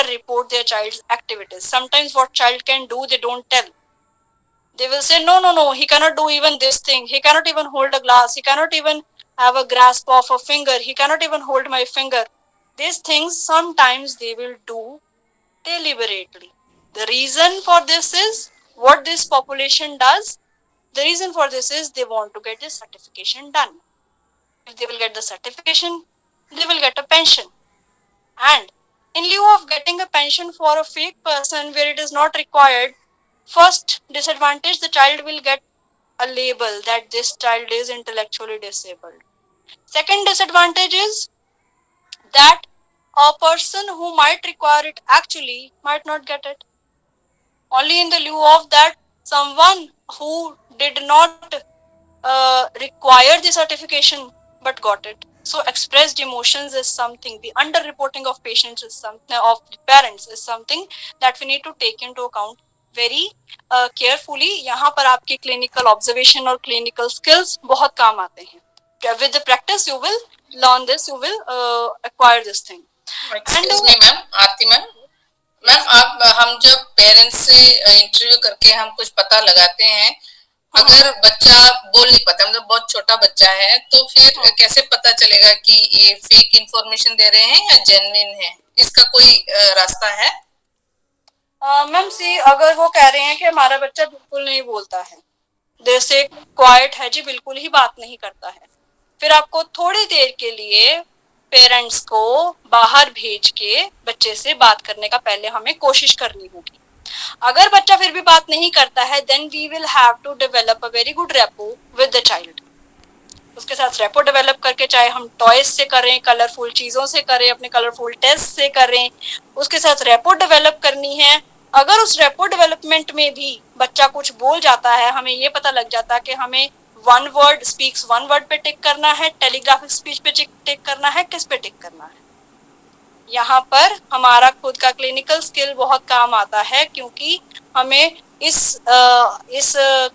[SPEAKER 1] report their child's activities. Sometimes what child can do they don't tell. They will say no, he cannot do even this thing, he cannot even hold a glass, he cannot even have a grasp of a finger, he cannot even hold my finger. These things sometimes they will do deliberately. The reason for this is what this population does. The reason for this is they want to get this certification done. If they will get the certification, they will get a pension. And in lieu of getting a pension for a fake person where it is not required, first disadvantage, the child will get a label that this child is intellectually disabled. Second disadvantage is that a person who might require it actually might not get it. Only in the lieu of that, someone who did not require the certification but got it. So expressed emotions is something, the underreporting of patients is something, of parents is something that we need to take into account very carefully. यहाँ पर आपकी clinical observation और clinical skills बहुत काम आते हैं. With the practice you will learn this, you will acquire this thing.
[SPEAKER 5] Excuse me ma'am, Aarti ma'am, ma'am आप हम जब पेरेंट्स से इंटरव्यू करके हम कुछ पता लगाते हैं, अगर बच्चा बोल नहीं पाता, मतलब बहुत छोटा बच्चा है, तो फिर कैसे पता चलेगा कि ये फेक इंफॉर्मेशन दे रहे हैं या जेन्युइन है? इसका कोई रास्ता है?
[SPEAKER 1] मैम सी, अगर वो कह रहे हैं कि हमारा बच्चा बिल्कुल नहीं बोलता है, जैसे क्वाइट है जी, बिल्कुल ही बात नहीं करता है, फिर आपको थोड़ी देर के लिए पेरेंट्स को बाहर भेज के बच्चे से बात करने का पहले हमें कोशिश करनी होगी. अगर बच्चा फिर भी बात नहीं करता है, then we will have to develop a very good rapport with the child. उसके साथ रेपो डेवलप करके, चाहे हम टॉयज से करें, कलरफुल चीजों से करें, अपने कलरफुल टेस्ट से करें, उसके साथ रेपो डेवलप करनी है. अगर उस रेपो डेवलपमेंट में भी बच्चा कुछ बोल जाता है, हमें ये पता लग जाता है कि हमें वन वर्ड पे टिक करना है, टेलीग्राफिक स्पीच पे टिक करना है, किस पे टिक करना है. यहाँ पर हमारा खुद का क्लिनिकल स्किल बहुत काम आता है, क्योंकि हमें इस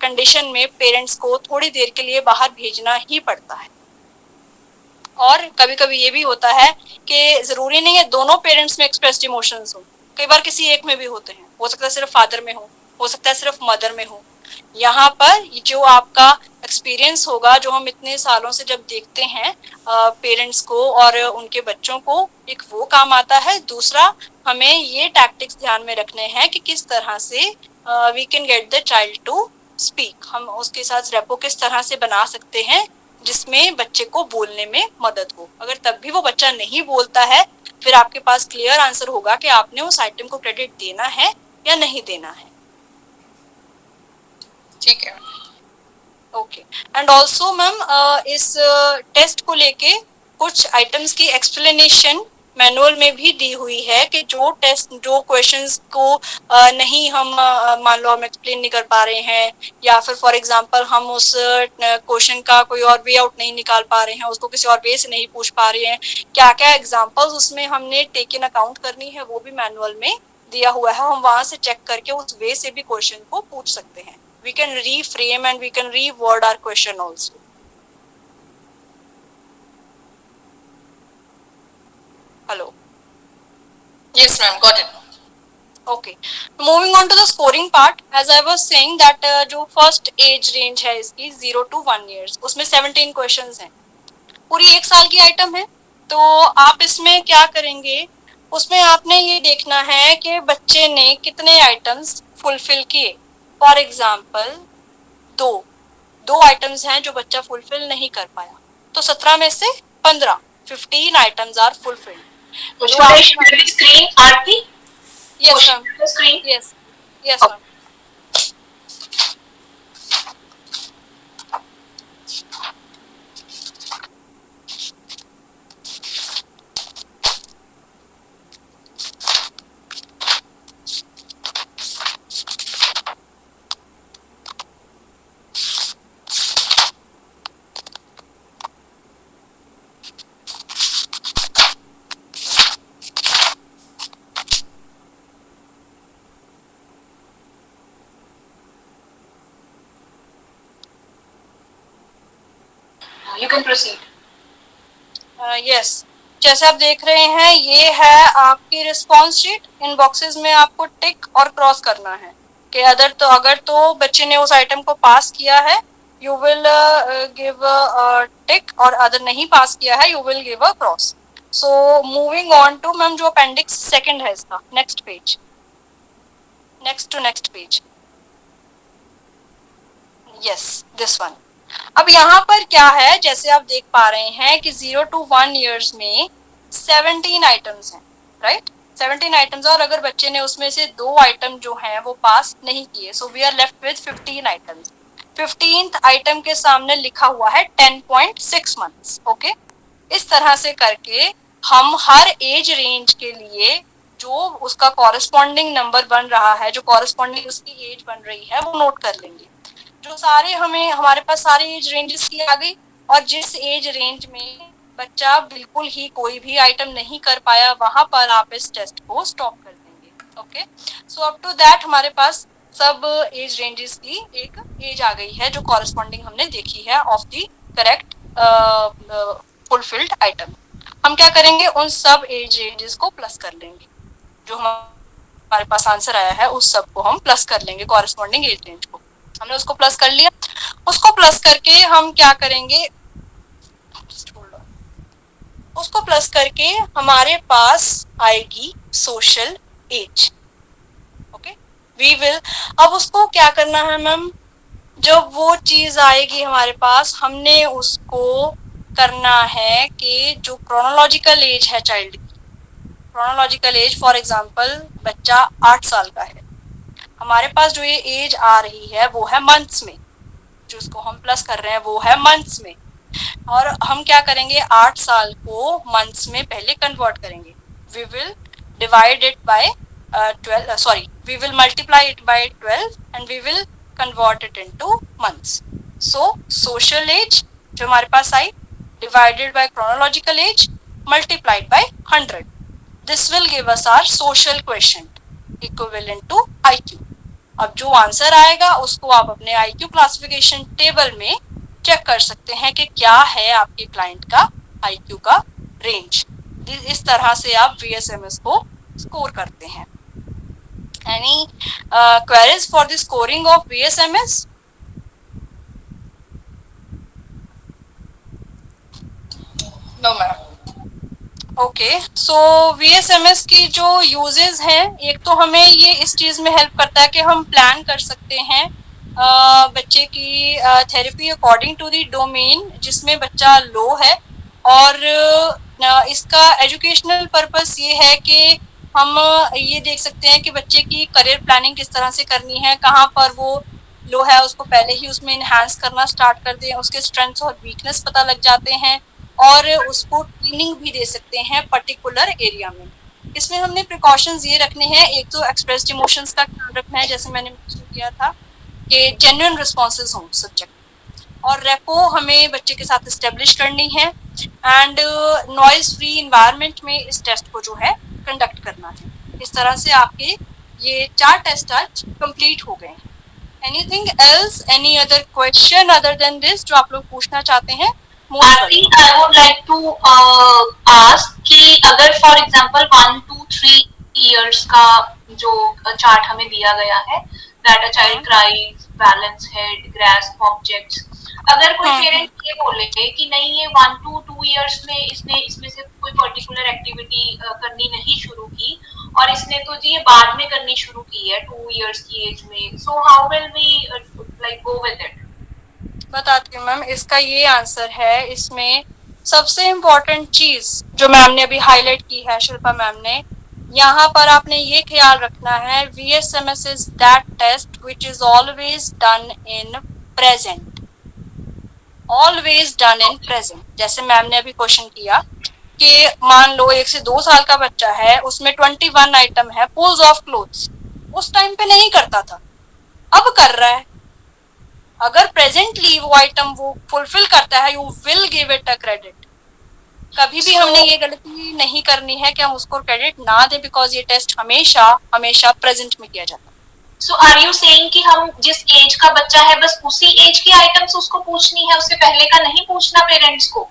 [SPEAKER 1] कंडीशन में पेरेंट्स को थोड़ी देर के लिए बाहर भेजना ही पड़ता है. और कभी कभी ये भी होता है कि जरूरी नहीं है दोनों पेरेंट्स में एक्सप्रेस्ड इमोशंस हो, कई बार किसी एक में भी होते हैं, हो सकता है सिर्फ फादर में हो सकता है सिर्फ मदर में हो. यहाँ पर जो आपका एक्सपीरियंस होगा, जो हम इतने सालों से जब देखते हैं पेरेंट्स को और उनके बच्चों को, एक वो काम आता है. दूसरा, हमें ये टैक्टिक्स ध्यान में रखने हैं कि किस तरह से we can get the child to speak. हम उसके साथ रेपो किस तरह से बना सकते हैं जिसमें बच्चे को बोलने में मदद हो. अगर तब भी वो बच्चा नहीं बोलता है, फिर आपके पास क्लियर आंसर होगा कि आपने उस आइटम को क्रेडिट देना है या नहीं देना है.
[SPEAKER 5] ठीक है.
[SPEAKER 1] ओके. एंड ऑल्सो मैम, इस टेस्ट को लेके कुछ आइटम्स की एक्सप्लेनेशन मैनुअल में भी दी हुई है कि जो क्वेश्चंस को नहीं हम मान लो हम एक्सप्लेन नहीं कर पा रहे हैं, या फिर फॉर एग्जांपल हम उस क्वेश्चन का कोई और वे आउट नहीं निकाल पा रहे हैं, उसको किसी और वे से नहीं पूछ पा रहे हैं, क्या क्या एग्जांपल्स उसमें हमने टेकन अकाउंट करनी है, वो भी मैनुअल में दिया हुआ है. हम वहां से चेक करके उस वे से भी क्वेश्चन को पूछ सकते हैं. We can reframe and we can reword our question also. Hello.
[SPEAKER 5] Yes ma'am, got it.
[SPEAKER 1] Okay. Moving on to the scoring part, as I was saying that जो first age range है इसकी 0 to 1 years, उसमें 17 questions हैं, पूरी 1 साल की item है. तो आप इसमें क्या करेंगे, उसमें आपने ये देखना है कि बच्चे ने कितने आइटम्स फुलफिल किए. फॉर एग्जाम्पल दो आइटम्स हैं जो बच्चा फुलफिल नहीं कर पाया, तो 17 में से 15 items are fulfilled.
[SPEAKER 2] Screen Aarti.
[SPEAKER 1] Yes ma'am.
[SPEAKER 2] Screen.
[SPEAKER 1] Yes ma'am.
[SPEAKER 2] you can proceed.
[SPEAKER 1] Yes, जैसे आप देख रहे हैं ये है आपकी रिस्पॉन्स शीट। इन बॉक्सेस में आपको टिक और क्रॉस करना है कि अगर तो बच्चे ने उस आइटम को पास किया है यू विल गिव टिक, और अगर नहीं पास किया है you will give a cross. So moving on to ma'am जो अपेंडिक्स सेकंड है इसका, next page, next page, yes this one. अब यहाँ पर क्या है, जैसे आप देख पा रहे हैं कि 0 to 1 ईयर्स में 17 आइटम्स हैं, राइट, 17 आइटम्स, और अगर बच्चे ने उसमें से 2 आइटम जो हैं वो पास नहीं किए, so we are left with 15 items. 15th item के सामने लिखा हुआ है 10.6 मंथ्स। ओके, इस तरह से करके हम हर एज रेंज के लिए जो उसका कॉरेस्पॉन्डिंग नंबर बन रहा है, जो कॉरेस्पॉन्डिंग उसकी एज बन रही है, वो नोट कर लेंगे। जो सारे हमारे पास सारी एज रेंजेस की आ गई, और जिस एज रेंज में बच्चा बिल्कुल ही कोई भी आइटम नहीं कर पाया वहां पर आप इस टेस्ट को स्टॉप कर देंगे। Okay, so up to that हमारे पास सब एज रेंजेस की एक एज आ गई है जो कॉरेस्पॉन्डिंग हमने देखी है of the correct fulfilled item. हम क्या करेंगे, उन सब एज रेंजेस को प्लस कर लेंगे, जो हमारे पास आंसर आया है उस सब को हम प्लस कर लेंगे, कॉरेस्पॉन्डिंग एज रेंज को हमने उसको प्लस कर लिया। उसको प्लस करके हम क्या करेंगे, उसको प्लस करके हमारे पास आएगी social age. Okay, we will, अब उसको क्या करना है मैम, जब वो चीज आएगी हमारे पास हमने उसको करना है कि जो क्रोनोलॉजिकल एज है चाइल्ड की, क्रोनोलॉजिकल एज फॉर एग्जांपल बच्चा 8 साल का है, हमारे पास जो ये एज आ रही है वो है मंथ्स में, जो उसको हम प्लस कर रहे हैं वो है मंथ्स में, और हम क्या करेंगे 8 साल को मंथ्स में पहले कन्वर्ट करेंगे। We will divide it by 12, sorry we will multiply it by 12 and we will convert it into months. So social age जो हमारे पास आई divided by chronological age multiplied by 100, this will give us our social quotient equivalent to IQ। अब जो answer आएगा उसको आप अपने IQ क्लासिफिकेशन टेबल में चेक कर सकते हैं कि क्या है आपके क्लाइंट का IQ का रेंज। इस तरह से आप VSMS को स्कोर करते हैं। Any queries for the scoring of VSMS?
[SPEAKER 5] No ma'am.
[SPEAKER 1] Okay, so VSMS की जो यूजेस हैं, एक तो हमें ये इस चीज में हेल्प करता है कि हम प्लान कर सकते हैं बच्चे की therapy according to the domain जिसमें बच्चा लो है, और इसका एजुकेशनल पर्पस ये है कि हम ये देख सकते हैं कि बच्चे की करियर प्लानिंग किस तरह से करनी है, कहाँ पर वो लो है उसको पहले ही उसमें इनहांस करना स्टार्ट कर दें, उसके स्ट्रेंथ्स और वीकनेस पता लग जाते हैं, और उसको ट्रेनिंग भी दे सकते हैं पर्टिकुलर एरिया में। इसमें हमने प्रिकॉशंस ये रखने हैं, एक तो एक्सप्रेस्ड इमोशंस का ख्याल रखना है, जैसे मैंने मेंशन किया था कि जेन्युइन रिस्पॉन्सेज हों सब्जेक्ट, और रेपो हमें बच्चे के साथ इस्टेब्लिश करनी है, एंड नॉइज फ्री इन्वायरमेंट में इस टेस्ट को जो है कंडक्ट करना है। इस तरह से आपके ये 4 टेस्ट आज कंप्लीट हो गए हैं। Anything else, any other question other than this जो आप लोग पूछना चाहते हैं?
[SPEAKER 2] I think I would like to ask कि अगर for example 1 to 3 years का जो चार्ट हमें दिया गया है, that a child cries, balance head, grasp objects, अगर कोई पेरेंट ये बोले कि नहीं ये 1 to 2 years में इसने इसमें से कोई पर्टिकुलर एक्टिविटी करनी नहीं शुरू की और इसने तो जी ये बाद में करनी शुरू की है 2 years की एज में, so how will we like go with it?
[SPEAKER 1] बताती हूँ मैम, इसका ये आंसर है। इसमें सबसे इम्पोर्टेंट चीज जो मैम ने अभी हाईलाइट की है, शिल्पा मैम ने, यहाँ पर आपने ये ख्याल रखना है VSMS is that test which is always done in present, always done in present. जैसे मैम ने अभी क्वेश्चन किया कि मान लो 1 से 2 साल का बच्चा है, उसमें 21 आइटम है, पुल्स ऑफ क्लोथ्स, उस टाइम पे नहीं करता था, अब कर रहा है। अगर प्रेजेंटली वो आइटम वो फुलफिल करता है, you will give it a credit. कभी भी हमने ये गलती नहीं करनी है कि हम उसको क्रेडिट ना दें, बिकॉज ये टेस्ट हमेशा हमेशा प्रेजेंट में किया जाता है।
[SPEAKER 2] सो आर यू सेइंग कि हम जिस एज का बच्चा है बस उसी एज की आइटम्स उसको पूछनी है, उससे पहले का नहीं पूछना पेरेंट्स को?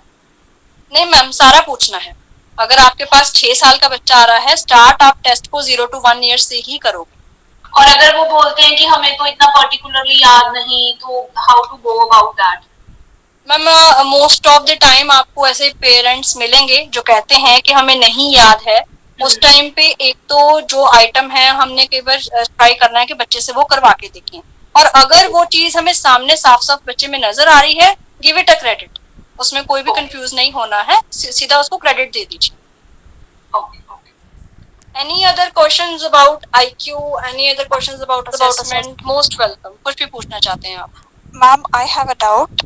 [SPEAKER 1] नहीं मैम, सारा पूछना है। अगर आपके पास 6 साल का बच्चा आ रहा है, स्टार्ट आप टेस्ट को 0 to 1 ईयर से ही करोगे।
[SPEAKER 2] और अगर वो बोलते हैं कि हमें तो इतना पर्टिकुलरली याद नहीं, तो how to go about that?
[SPEAKER 1] Ma'am most of the time आपको ऐसे पेरेंट्स मिलेंगे जो कहते हैं कि हमें नहीं याद है। उस टाइम पे एक तो जो आइटम है हमने कई बार ट्राई करना है कि बच्चे से वो करवा के देखें, और अगर वो चीज हमें सामने साफ साफ बच्चे में नजर आ रही है, गिव इट अ क्रेडिट। उसमें कोई भी कंफ्यूज नहीं होना है, सीधा उसको क्रेडिट दे दीजिए। Any other questions about IQ? Any other questions about assessment? Most welcome. कुछ भी पूछना चाहते हैं आप?
[SPEAKER 3] Ma'am, I have a doubt.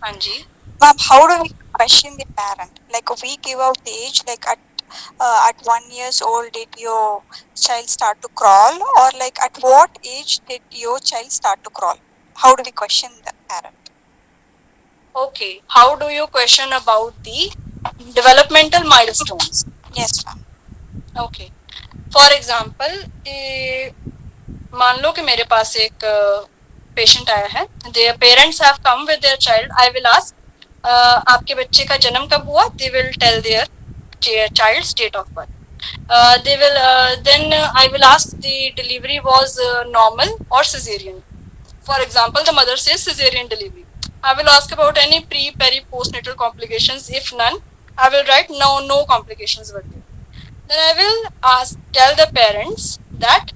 [SPEAKER 1] हाँ जी।
[SPEAKER 3] Ma'am, how do we question the parent? Like we give out the age, like at 1 years old did your child start to crawl, or like at what age did your child start to crawl? How do we question the parent?
[SPEAKER 1] Okay. How do you question about the developmental milestones?
[SPEAKER 3] Yes, ma'am.
[SPEAKER 1] Okay. For example, मान लो कि मेरे पास एक patient आया है, their parents have come with their child. I will ask, आपके बच्चे का जन्म कब हुआ? They will tell their child's date of birth. They will then I will ask the delivery was normal or cesarean. For example, the mother says cesarean delivery. I will ask about any pre, peri, postnatal complications. If none, I will write no complications were there. Then I will tell the parents that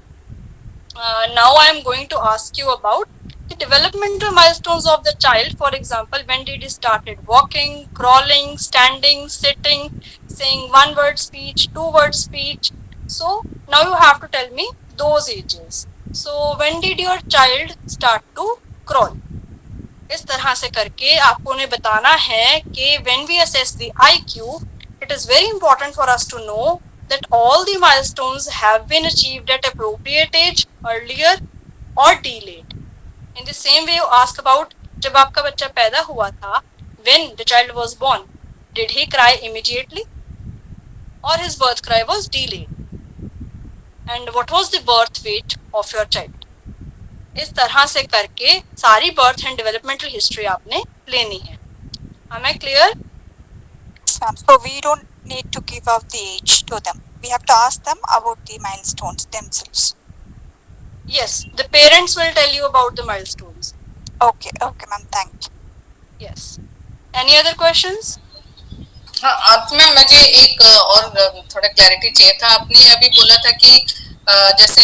[SPEAKER 1] now I am going to ask you about the developmental milestones of the child. For example, when did he started walking, crawling, standing, sitting, saying one word speech, 2 word speech. So now you have to tell me those ages. So when did your child start to crawl? इस तरह से करके आपको उन्हें बताना है कि when we assess the IQ, it is very important for us to know that all the milestones have been achieved at appropriate age, earlier or delayed. In the same way, you ask about जब आपका बच्चा पैदा हुआ था, when the child was born, did he cry immediately or his birth cry was delayed? And what was the birth weight of your child? इस तरह से करके सारी बर्थ एंड डेवलपमेंटल हिस्ट्री आपने लेनी है। Am I clear?
[SPEAKER 3] Yes, ma'am. So we don't need to give out the age to them. We have to ask them about the milestones themselves.
[SPEAKER 1] Yes, the parents will tell you about the milestones.
[SPEAKER 3] Okay, ma'am. Thank you.
[SPEAKER 1] Yes. Any other questions?
[SPEAKER 5] हाँ, अंत में मुझे एक और थोड़ा clarity चाहिए था। आपने अभी बोला था कि जैसे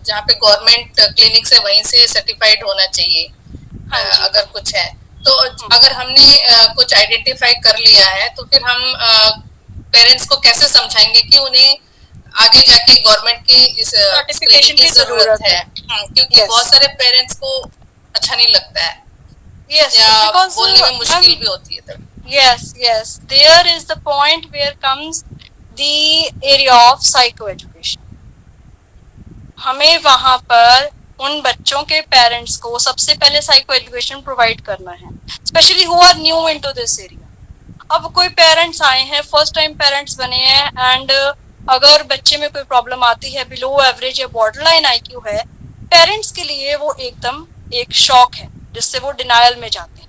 [SPEAKER 5] जहाँ पे गवर्नमेंट क्लिनिक से वहीं से सर्टिफाइड होना चाहिए।
[SPEAKER 1] हाँ जी।
[SPEAKER 5] अगर कुछ है तो अगर हमने कुछ आइडेंटिफाई कर लिया है तो फिर हम पेरेंट्स को कैसे समझाएंगे कि उन्हें आगे जाके गवर्नमेंट की इस
[SPEAKER 1] सर्टिफिकेशन की जरूरत है।
[SPEAKER 5] क्योंकि बहुत सारे पेरेंट्स को अच्छा नहीं लगता है।
[SPEAKER 1] Yes,
[SPEAKER 5] या
[SPEAKER 1] because
[SPEAKER 5] बोलने में मुश्किल भी होती है तब।
[SPEAKER 1] Yes, there is the point where comes the area of psychoeducation. हमें वहां पर उन बच्चों के पेरेंट्स को सबसे पहले साइको एजुकेशन प्रोवाइड करना है, especially who are new into this area. अब कोई पेरेंट्स आए हैं, फर्स्ट टाइम पेरेंट्स बने हैं, एंड अगर बच्चे में कोई प्रॉब्लम आती है, बिलो एवरेज या बॉर्डर लाइन IQ है, पेरेंट्स के लिए वो एकदम एक शॉक है जिससे वो डिनायल में जाते हैं,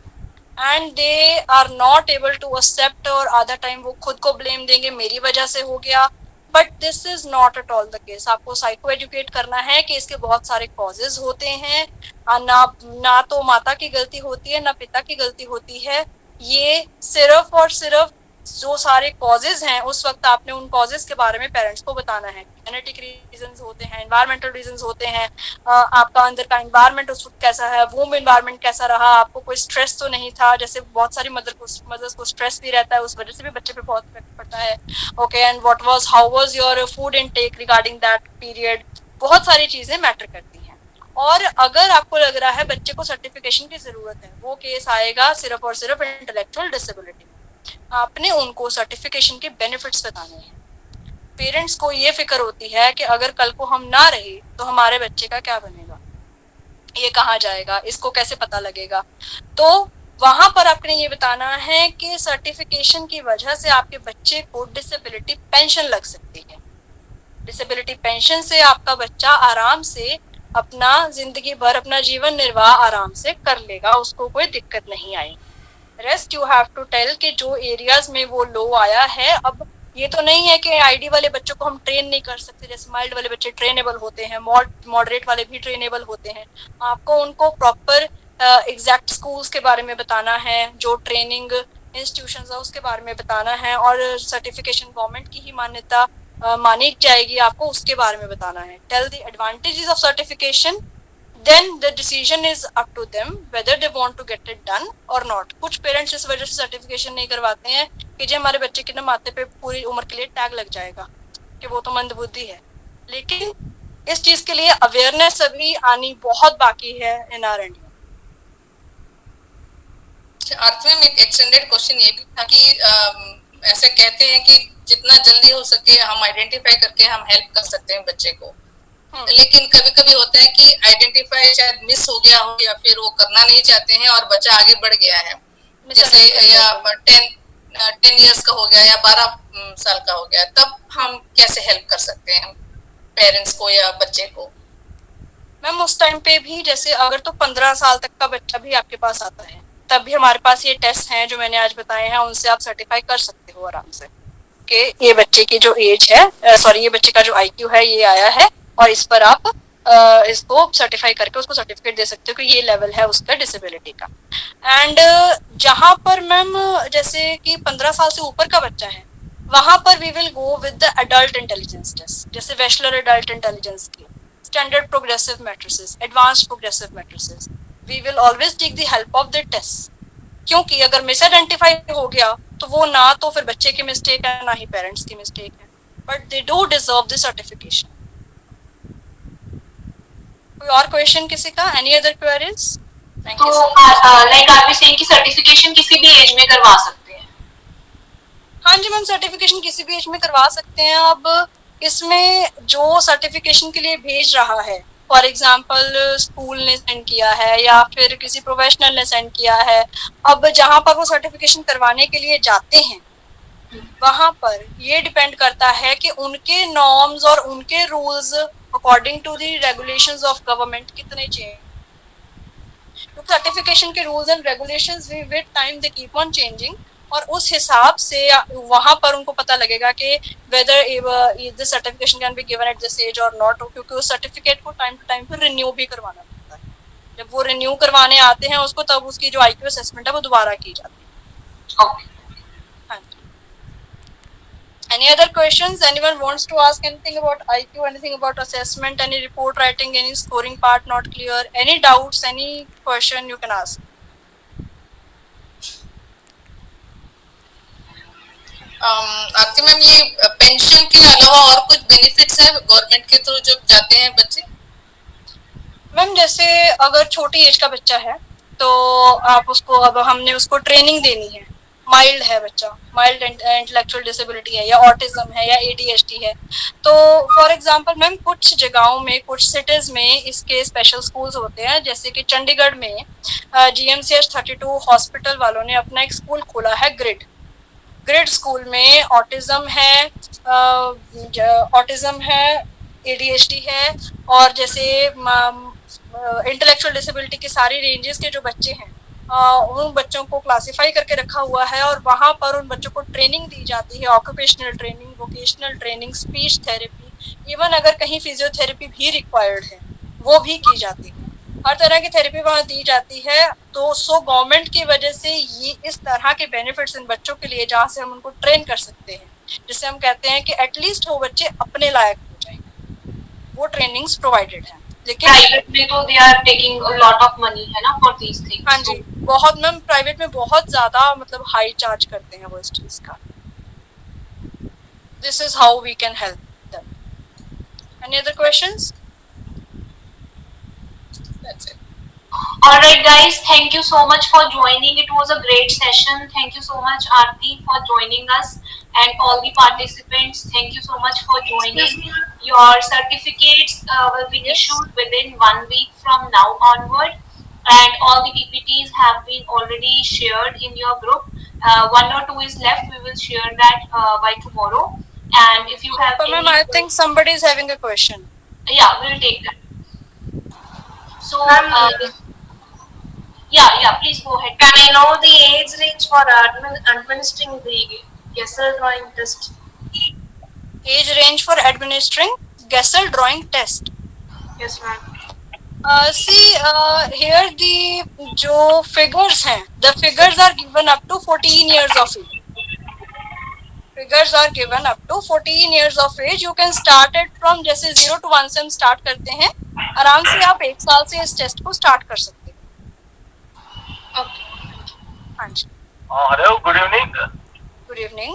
[SPEAKER 1] and they are not able to accept, और आधा टाइम वो खुद को ब्लेम देंगे, मेरी वजह से हो गया। But this is not at all the case. आपको साइको एजुकेट करना है कि इसके बहुत सारे कॉजेज होते हैं, ना तो माता की गलती होती है ना पिता की गलती होती है। ये सिर्फ और सिर्फ जो सारे कॉजेज हैं उस वक्त आपने उन कॉजेज के बारे में पेरेंट्स को बताना है। जेनेटिक रीजंस होते हैं, एनवायरमेंटल रीजंस होते हैं, आपका अंदर का एनवायरमेंट उस वक्त कैसा है, वूम एनवायरमेंट कैसा रहा, आपको कोई स्ट्रेस तो नहीं था, जैसे बहुत सारी मदर्स को स्ट्रेस भी रहता है, उस वजह से भी बच्चे पे बहुत इफेक्ट पड़ता है। Okay, and how was your food intake regarding that period. बहुत सारी चीजें मैटर करती हैं। और अगर आपको लग रहा है बच्चे को सर्टिफिकेशन की जरूरत है, वो केस आएगा सिर्फ और सिर्फ इंटेलेक्चुअल डिसेबिलिटी। आपने उनको सर्टिफिकेशन के बेनिफिट्स बताने हैं। पेरेंट्स को ये फिक्र होती है कि अगर कल को हम ना रहे तो हमारे बच्चे का क्या बनेगा, ये कहाँ जाएगा, इसको कैसे पता लगेगा। तो वहां पर आपने ये बताना है कि सर्टिफिकेशन की वजह से आपके बच्चे को डिसेबिलिटी पेंशन लग सकती है। डिसेबिलिटी पेंशन से आपका बच्चा आराम से अपना जिंदगी भर अपना जीवन निर्वाह आराम से कर लेगा, उसको कोई दिक्कत नहीं आएगी। Rest you have to tell कि जो एरियाज में वो लो आया है, अब ये तो नहीं है कि आईडी वाले बच्चों को हम ट्रेन नहीं कर सकते, जैसे माइल्ड वाले बच्चे ट्रेनेबल होते हैं, मॉडरेट वाले भी ट्रेनेबल होते हैं। आपको उनको प्रॉपर एग्जैक्ट स्कूल्स के बारे में बताना है, जो ट्रेनिंग इंस्टीट्यूशंस है उसके बारे में बताना है, और सर्टिफिकेशन गवर्नमेंट की ही मान्यता मानी जाएगी, आपको उसके बारे में बताना है। Tell the advantages of certification, then the decision is up to them whether they want to get it done or not। कुछ पेरेंट्स इस वजह से सर्टिफिकेशन नहीं करवाते हैं कि जी हमारे बच्चे के ना माथे पे पूरी उम्र के लिए टैग लग जाएगा कि वो तो मंदबुद्धि है, लेकिन इस चीज के लिए अवेयरनेस अभी आनी बहुत बाकी है इन आर इंडिया।
[SPEAKER 5] अर्थ में एक एक्सटेंडेड क्वेश्चन ये भी था कि ऐसे कहते हैं कि जितना जल्दी हो सके हम आइडेंटिफाई करके हम हेल्प कर सकते हैं बच्चे को, लेकिन कभी कभी होता है कि आइडेंटिफाई शायद मिस हो गया हो या फिर वो करना नहीं चाहते हैं और बच्चा आगे बढ़ गया है, जैसे या 10 इयर्स का हो गया या 12 साल का हो गया, तब हम कैसे हेल्प कर सकते हैं पेरेंट्स को या बच्चे को?
[SPEAKER 1] मैम उस टाइम पे भी जैसे अगर तो 15 साल तक का बच्चा भी आपके पास आता है, तब भी हमारे पास ये टेस्ट हैं जो मैंने आज बताए हैं, उनसे आप सर्टिफाई कर सकते हो आराम से कि ये बच्चे की जो एज है, सॉरी ये बच्चे का जो आईक्यू है ये आया है, और इस पर आप इसको सर्टिफाई करके उसको सर्टिफिकेट दे सकते हो कि ये लेवल है उसका डिसेबिलिटी का। एंड जहां पर मैम जैसे कि 15 साल से ऊपर का बच्चा है, वहां पर we will go with the adult intelligence test, जैसे वेशलर एडल्ट इंटेलिजेंस की standard progressive matrices, advanced progressive matrices, we will always take the help of the test, क्योंकि अगर मिस आइडेंटिफाई हो गया तो वो ना तो फिर बच्चे की मिस्टेक है ना ही पेरेंट्स की मिस्टेक है, but they do deserve the certification. कोई और क्वेश्चन किसी का? Any other queries?
[SPEAKER 2] तो लाइक आप भी सेइंग कि सर्टिफिकेशन किसी भी एज में करवा सकते हैं?
[SPEAKER 1] हाँ जी मैम, सर्टिफिकेशन किसी भी एज में करवा सकते हैं। अब इसमें जो सर्टिफिकेशन के लिए भेज रहा है, फॉर एग्जाम्पल स्कूल ने सेंड किया है या फिर किसी प्रोफेशनल ने सेंड किया है, अब जहाँ पर वो सर्टिफिकेशन करवाने के लिए जाते हैं वहां पर ये डिपेंड करता है कि उनके नॉर्म्स और उनके rules according to the regulations of government कितने चेंज, क्योंकि सर्टिफिकेशन के rules and regulations with time they keep on changing, और उस हिसाब से वहां पर उनको पता लगेगा कि whether this certification can be given at this age और नॉट, क्योंकि उस सर्टिफिकेट को टाइम टू टाइम पर रिन्यू भी करवाना पड़ता है। जब वो रिन्यू करवाने आते हैं उसको, तब उसकी जो आईक्यू असेसमेंट है वो दोबारा की जाती है।
[SPEAKER 2] ओके,
[SPEAKER 1] हाँ जी। Any other questions? Anyone wants to ask anything about IQ, anything about assessment, any report writing, any scoring part not clear, any doubts, any question you can ask.
[SPEAKER 5] Aarti ma'am, ये pension के अलावा और कुछ benefits है government के through जब जाते हैं बच्चे?
[SPEAKER 1] मैम जैसे अगर छोटी एज का बच्चा है तो आप उसको, अब हमने उसको ट्रेनिंग देनी है, माइल्ड है बच्चा, माइल्ड इंटेलेक्चुअल डिसेबिलिटी है या ऑटिज्म है या ADHD है, तो फॉर एग्जांपल मैम कुछ जगहों में, कुछ सिटीज में इसके स्पेशल स्कूल्स होते हैं, जैसे कि चंडीगढ़ में GMCH 32 हॉस्पिटल वालों ने अपना एक स्कूल खोला है, ग्रिड स्कूल में ऑटिज्म है, ADHD है, और जैसे इंटेलेक्चुअल डिसेबिलिटी की सारी रेंजेस के जो बच्चे हैं उन बच्चों को क्लासिफाई करके रखा हुआ है, और वहाँ पर उन बच्चों को ट्रेनिंग दी जाती है, occupational training, vocational training, speech therapy, even अगर कहीं फिजियोथेरेपी भी रिक्वायर्ड है वो भी की जाती है, हर तरह की थेरेपी वहाँ दी जाती है। तो सो गवर्नमेंट की वजह से ये इस तरह के बेनिफिट्स इन बच्चों के लिए, जहाँ से हम उनको ट्रेन कर सकते हैं, जिससे हम कहते हैं कि एटलीस्ट वो बच्चे अपने लायक हो जाएंगे, वो ट्रेनिंग्स प्रोवाइडेड है। लेकिन
[SPEAKER 2] प्राइवेट में तो they are taking a lot of money है ना फॉर दीस थिंग्स।
[SPEAKER 1] हाँ जी, बहुत मैम प्राइवेट में बहुत ज्यादा मतलब हाई चार्ज करते हैं वो इस चीज का। This is how we can help them. Any other questions?
[SPEAKER 5] That's it.
[SPEAKER 2] All right, guys, thank you so much for joining. It was a great session. Thank you so much, Aarti, for joining us, and all the participants. Thank you so much for joining. Your certificates will be issued within 1 week from now onward, and all the PPTs have been already shared in your group. 1 or 2 is left. We will share that by tomorrow. And if you have
[SPEAKER 1] But ma'am, I think somebody is having a question.
[SPEAKER 2] yeah, we'll take that. So yeah, please go ahead.
[SPEAKER 4] Can I know the age range for administering the Gesser drawing test?
[SPEAKER 1] Age range for administering Gesser drawing test.
[SPEAKER 4] Yes, ma'am.
[SPEAKER 1] See, here the जो figures हैं, the figures are given up to 14 years of age. Figures are given up to 14 years of age. You can start it from जैसे 0 to 1 से हम start करते हैं, आराम से आप 1 साल से इस टेस्ट को start कर सकते हैं.
[SPEAKER 4] Okay.
[SPEAKER 1] हाँ जी.
[SPEAKER 6] Hello, good evening.
[SPEAKER 1] Good evening.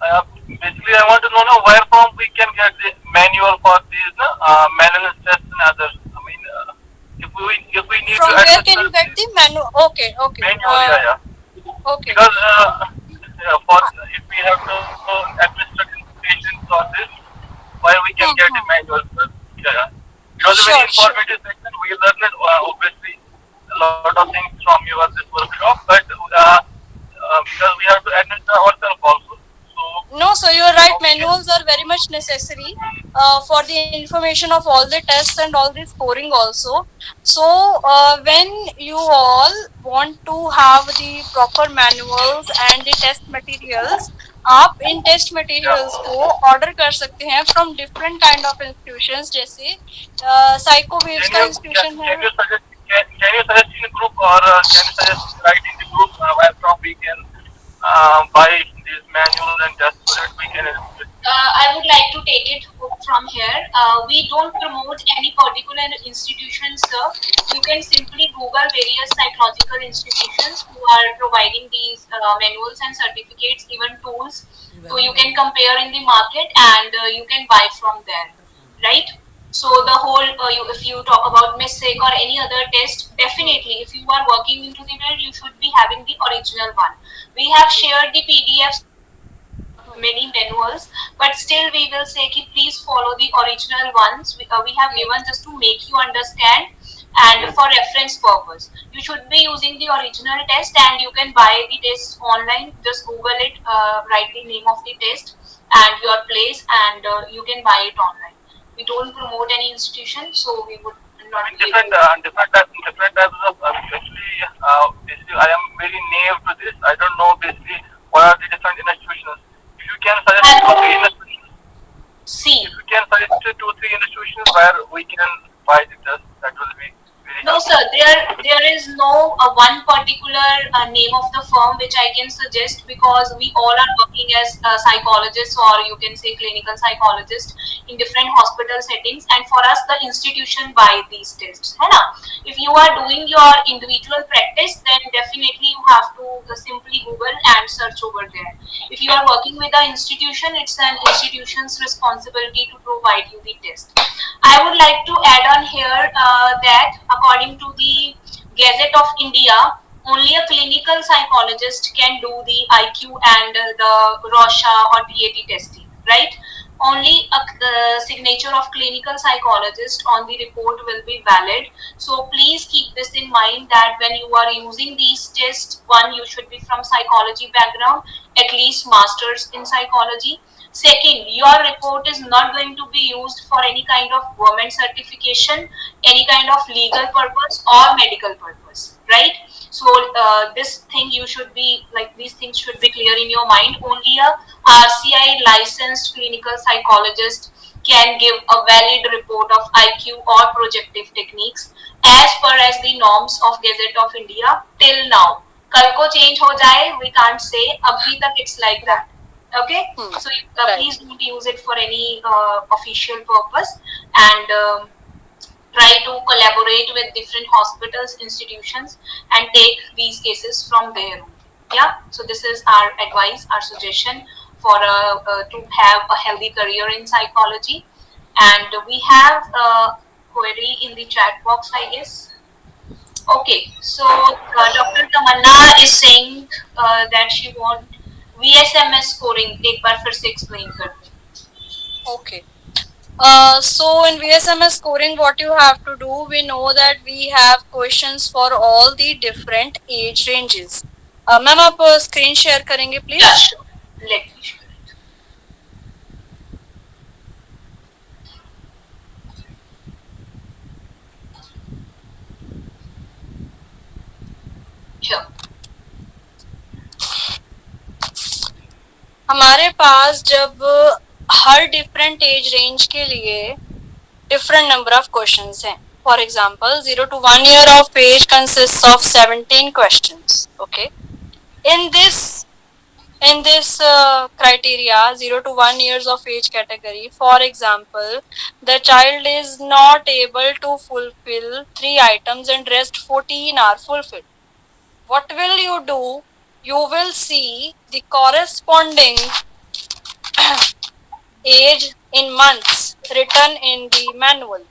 [SPEAKER 6] Basically, I want to know where from we can get the manual for these manual tests and others. I mean, if we need
[SPEAKER 1] From
[SPEAKER 6] to
[SPEAKER 1] where can you get the manual? Okay.
[SPEAKER 6] manual, yeah.
[SPEAKER 1] Okay.
[SPEAKER 6] Because if we have to administer patients or this, where we can get the manual, yeah. It was a very informative section. We learned obviously a lot of things from your this workshop, but because we have to administer ourselves also.
[SPEAKER 1] No, so you are right. Manuals are very much necessary for the information of all the tests and all the scoring also. So when you all want to have the proper manuals and the test materials, आप इन test materials को order कर सकते हैं from different kind of institutions जैसे साइकोवेव्स का institution है.
[SPEAKER 6] Can you suggest in group or can you suggest write in the group where from we can buy these manuals and just so that we can
[SPEAKER 2] I would like to take it from here. We don't promote any particular institution, sir. You can simply Google various psychological institutions who are providing these manuals and certificates, even tools. So you can compare in the market and you can buy from there, right? So the whole, if you talk about MISIC or any other test, definitely if you are working into the field, you should be having the original one. We have shared the PDFs many manuals, but still we will say ki please follow the original ones we have given just to make you understand and for reference purpose. You should be using the original test and you can buy the test online. Just Google it, write the name of the test and your place and you can buy it online. We don't promote any institution, so we would not
[SPEAKER 6] different types of especially basically I am very new to this. I don't know basically what are the different institutions. If you can suggest 2-3 institutions.
[SPEAKER 2] See.
[SPEAKER 6] If you can suggest 2-3 institutions where we can buy the test, that will be very
[SPEAKER 2] No,
[SPEAKER 6] helpful.
[SPEAKER 2] sir. There is no one particular name of the firm which I can suggest because we all are working as psychologists or you can say clinical psychologists in different hospital settings. And for us, the institution buy these tests. है ना? If you are doing your individual practice, then definitely you have to simply Google and search over there. If you are working with an institution, it's an institution's responsibility to provide you the test. I would like to add on here that according to the Gazette of India, only a clinical psychologist can do the IQ and the Rorschach or TAT testing, right? Only a signature of clinical psychologist on the report will be valid. So please keep this in mind that when you are using these tests, one, you should be from psychology background, at least masters in psychology. Second, your report is not going to be used for any kind of government certification, any kind of legal purpose or medical purpose, right? So this thing you should be like these things should be clear in your mind. Only a RCI licensed clinical psychologist can give a valid report of IQ or projective techniques as per as the norms of Gazette of India till now. कल को change हो जाए, we can't say. अभी तक it's like that. Okay, so please don't use it for any official purpose and try to collaborate with different hospitals, institutions and take these cases from there. Yeah, so this is our advice, our suggestion for to have a healthy career in psychology. And we have a query in the chat box, I guess. Okay, so Dr. Tamanna is saying that she wants VSMS scoring. एक बार फिर से explain कर दो.
[SPEAKER 1] Okay. So in VSMS scoring, what you have to do, we know that we have questions for all the different age ranges. Ma'am आप screen share करेंगे please?
[SPEAKER 2] Yeah, sure. Let me share it. Sure.
[SPEAKER 1] हमारे पास जब हर different as range के लिए different number of questions हैं. For example, 0 to 1 year of age consists of 17 questions. Okay. In this criteria, 0 to 1 years of age category, for example, the child is not able to fulfill 3 items and rest 14 are fulfilled. What will you do? You will see the corresponding age in months written in the manual.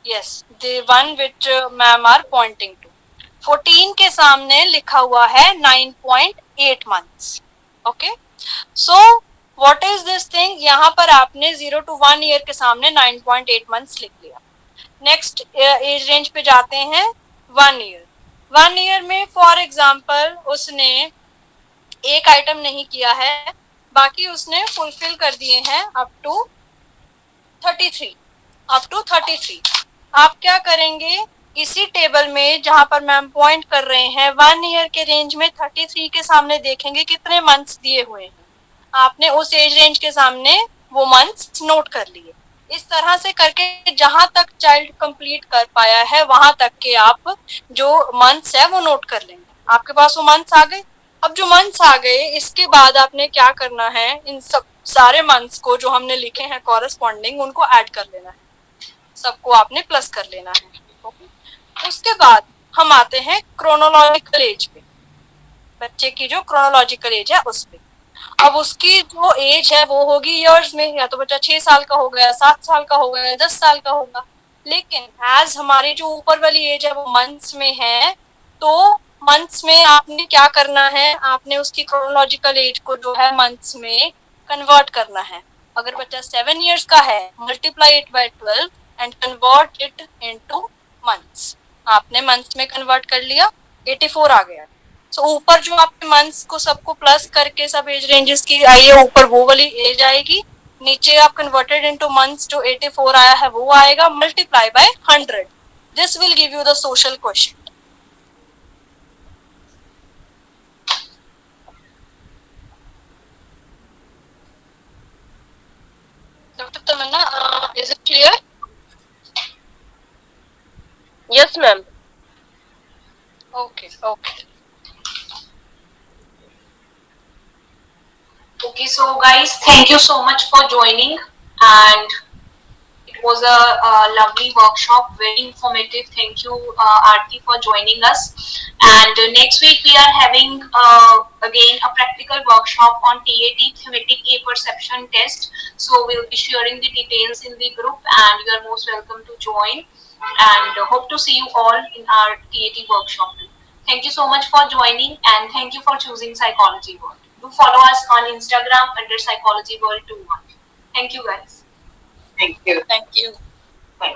[SPEAKER 1] Yes, the one which ma'am are pointing to. 14 के सामने लिखा हुआ है 9.8 months. Okay, so what is this thing? यहाँ पर आपने 0 to 1 year के सामने 9.8 months लिख लिया. Next एज रेंज पे जाते हैं 1 year. 1 year में फॉर एग्जाम्पल उसने एक आइटम नहीं किया है, बाकी उसने फुलफिल कर दिए हैं अप टू 33. आप क्या करेंगे, इसी टेबल में जहां पर मैम पॉइंट कर रहे हैं 1 ईयर के रेंज में 33 के सामने देखेंगे कितने मंथ्स दिए हुए हैं. आपने उस एज रेंज के सामने वो मंथ्स नोट कर लिए. इस तरह से करके जहां तक चाइल्ड कंप्लीट कर पाया है वहां तक के आप जो मंथ्स है वो नोट कर लेंगे. आपके पास वो मंथ्स आ गए. अब जो मंथ्स आ गए इसके बाद आपने क्या करना है, इन सब सारे मंथ्स को जो हमने लिखे हैं कॉरेस्पॉन्डिंग उनको ऐड कर लेना है, सबको आपने प्लस कर लेना है. उसके बाद हम आते हैं क्रोनोलॉजिकल एज पे, बच्चे की जो क्रोनोलॉजिकल एज है उस पे. अब उसकी जो एज है वो होगी ईयर्स में, या तो बच्चा 6 साल का हो गया, 7 साल का हो गया, 10 साल का होगा. लेकिन एज हमारी जो ऊपर वाली एज है वो मंथ्स में है, तो मंथ्स में आपने क्या करना है, आपने उसकी क्रोनोलॉजिकल एज को जो है मंथ्स में कन्वर्ट करना है. अगर बच्चा 7 इयर्स का है, multiply it by 12 and convert it into months. आपने मंथ्स में कन्वर्ट कर लिया, 84 आ गया. सो ऊपर जो आपके मंथ्स को सबको प्लस करके सब एज रेंजेस की आई है, ऊपर वो वाली एज आएगी, नीचे आप कन्वर्टेड इनटू मंथ्स जो 84 आया है वो आएगा, multiply by 100. This will give you the social question. Dr. Tamanna, is it clear?
[SPEAKER 7] Yes, ma'am.
[SPEAKER 1] Okay.
[SPEAKER 2] Okay, so guys, thank you so much for joining, and it was a lovely workshop, very informative. Thank you, Aarti, for joining us. And next week we are having again a practical workshop on TAT thematic A perception test. So we'll be sharing the details in the group, and you are most welcome to join. And hope to see you all in our TAT workshop too. Thank you so much for joining, and thank you for choosing Psychology World. Do follow us on Instagram under Psychology World 21. Thank you, guys.
[SPEAKER 4] Thank you.
[SPEAKER 1] Thank you.
[SPEAKER 2] Bye.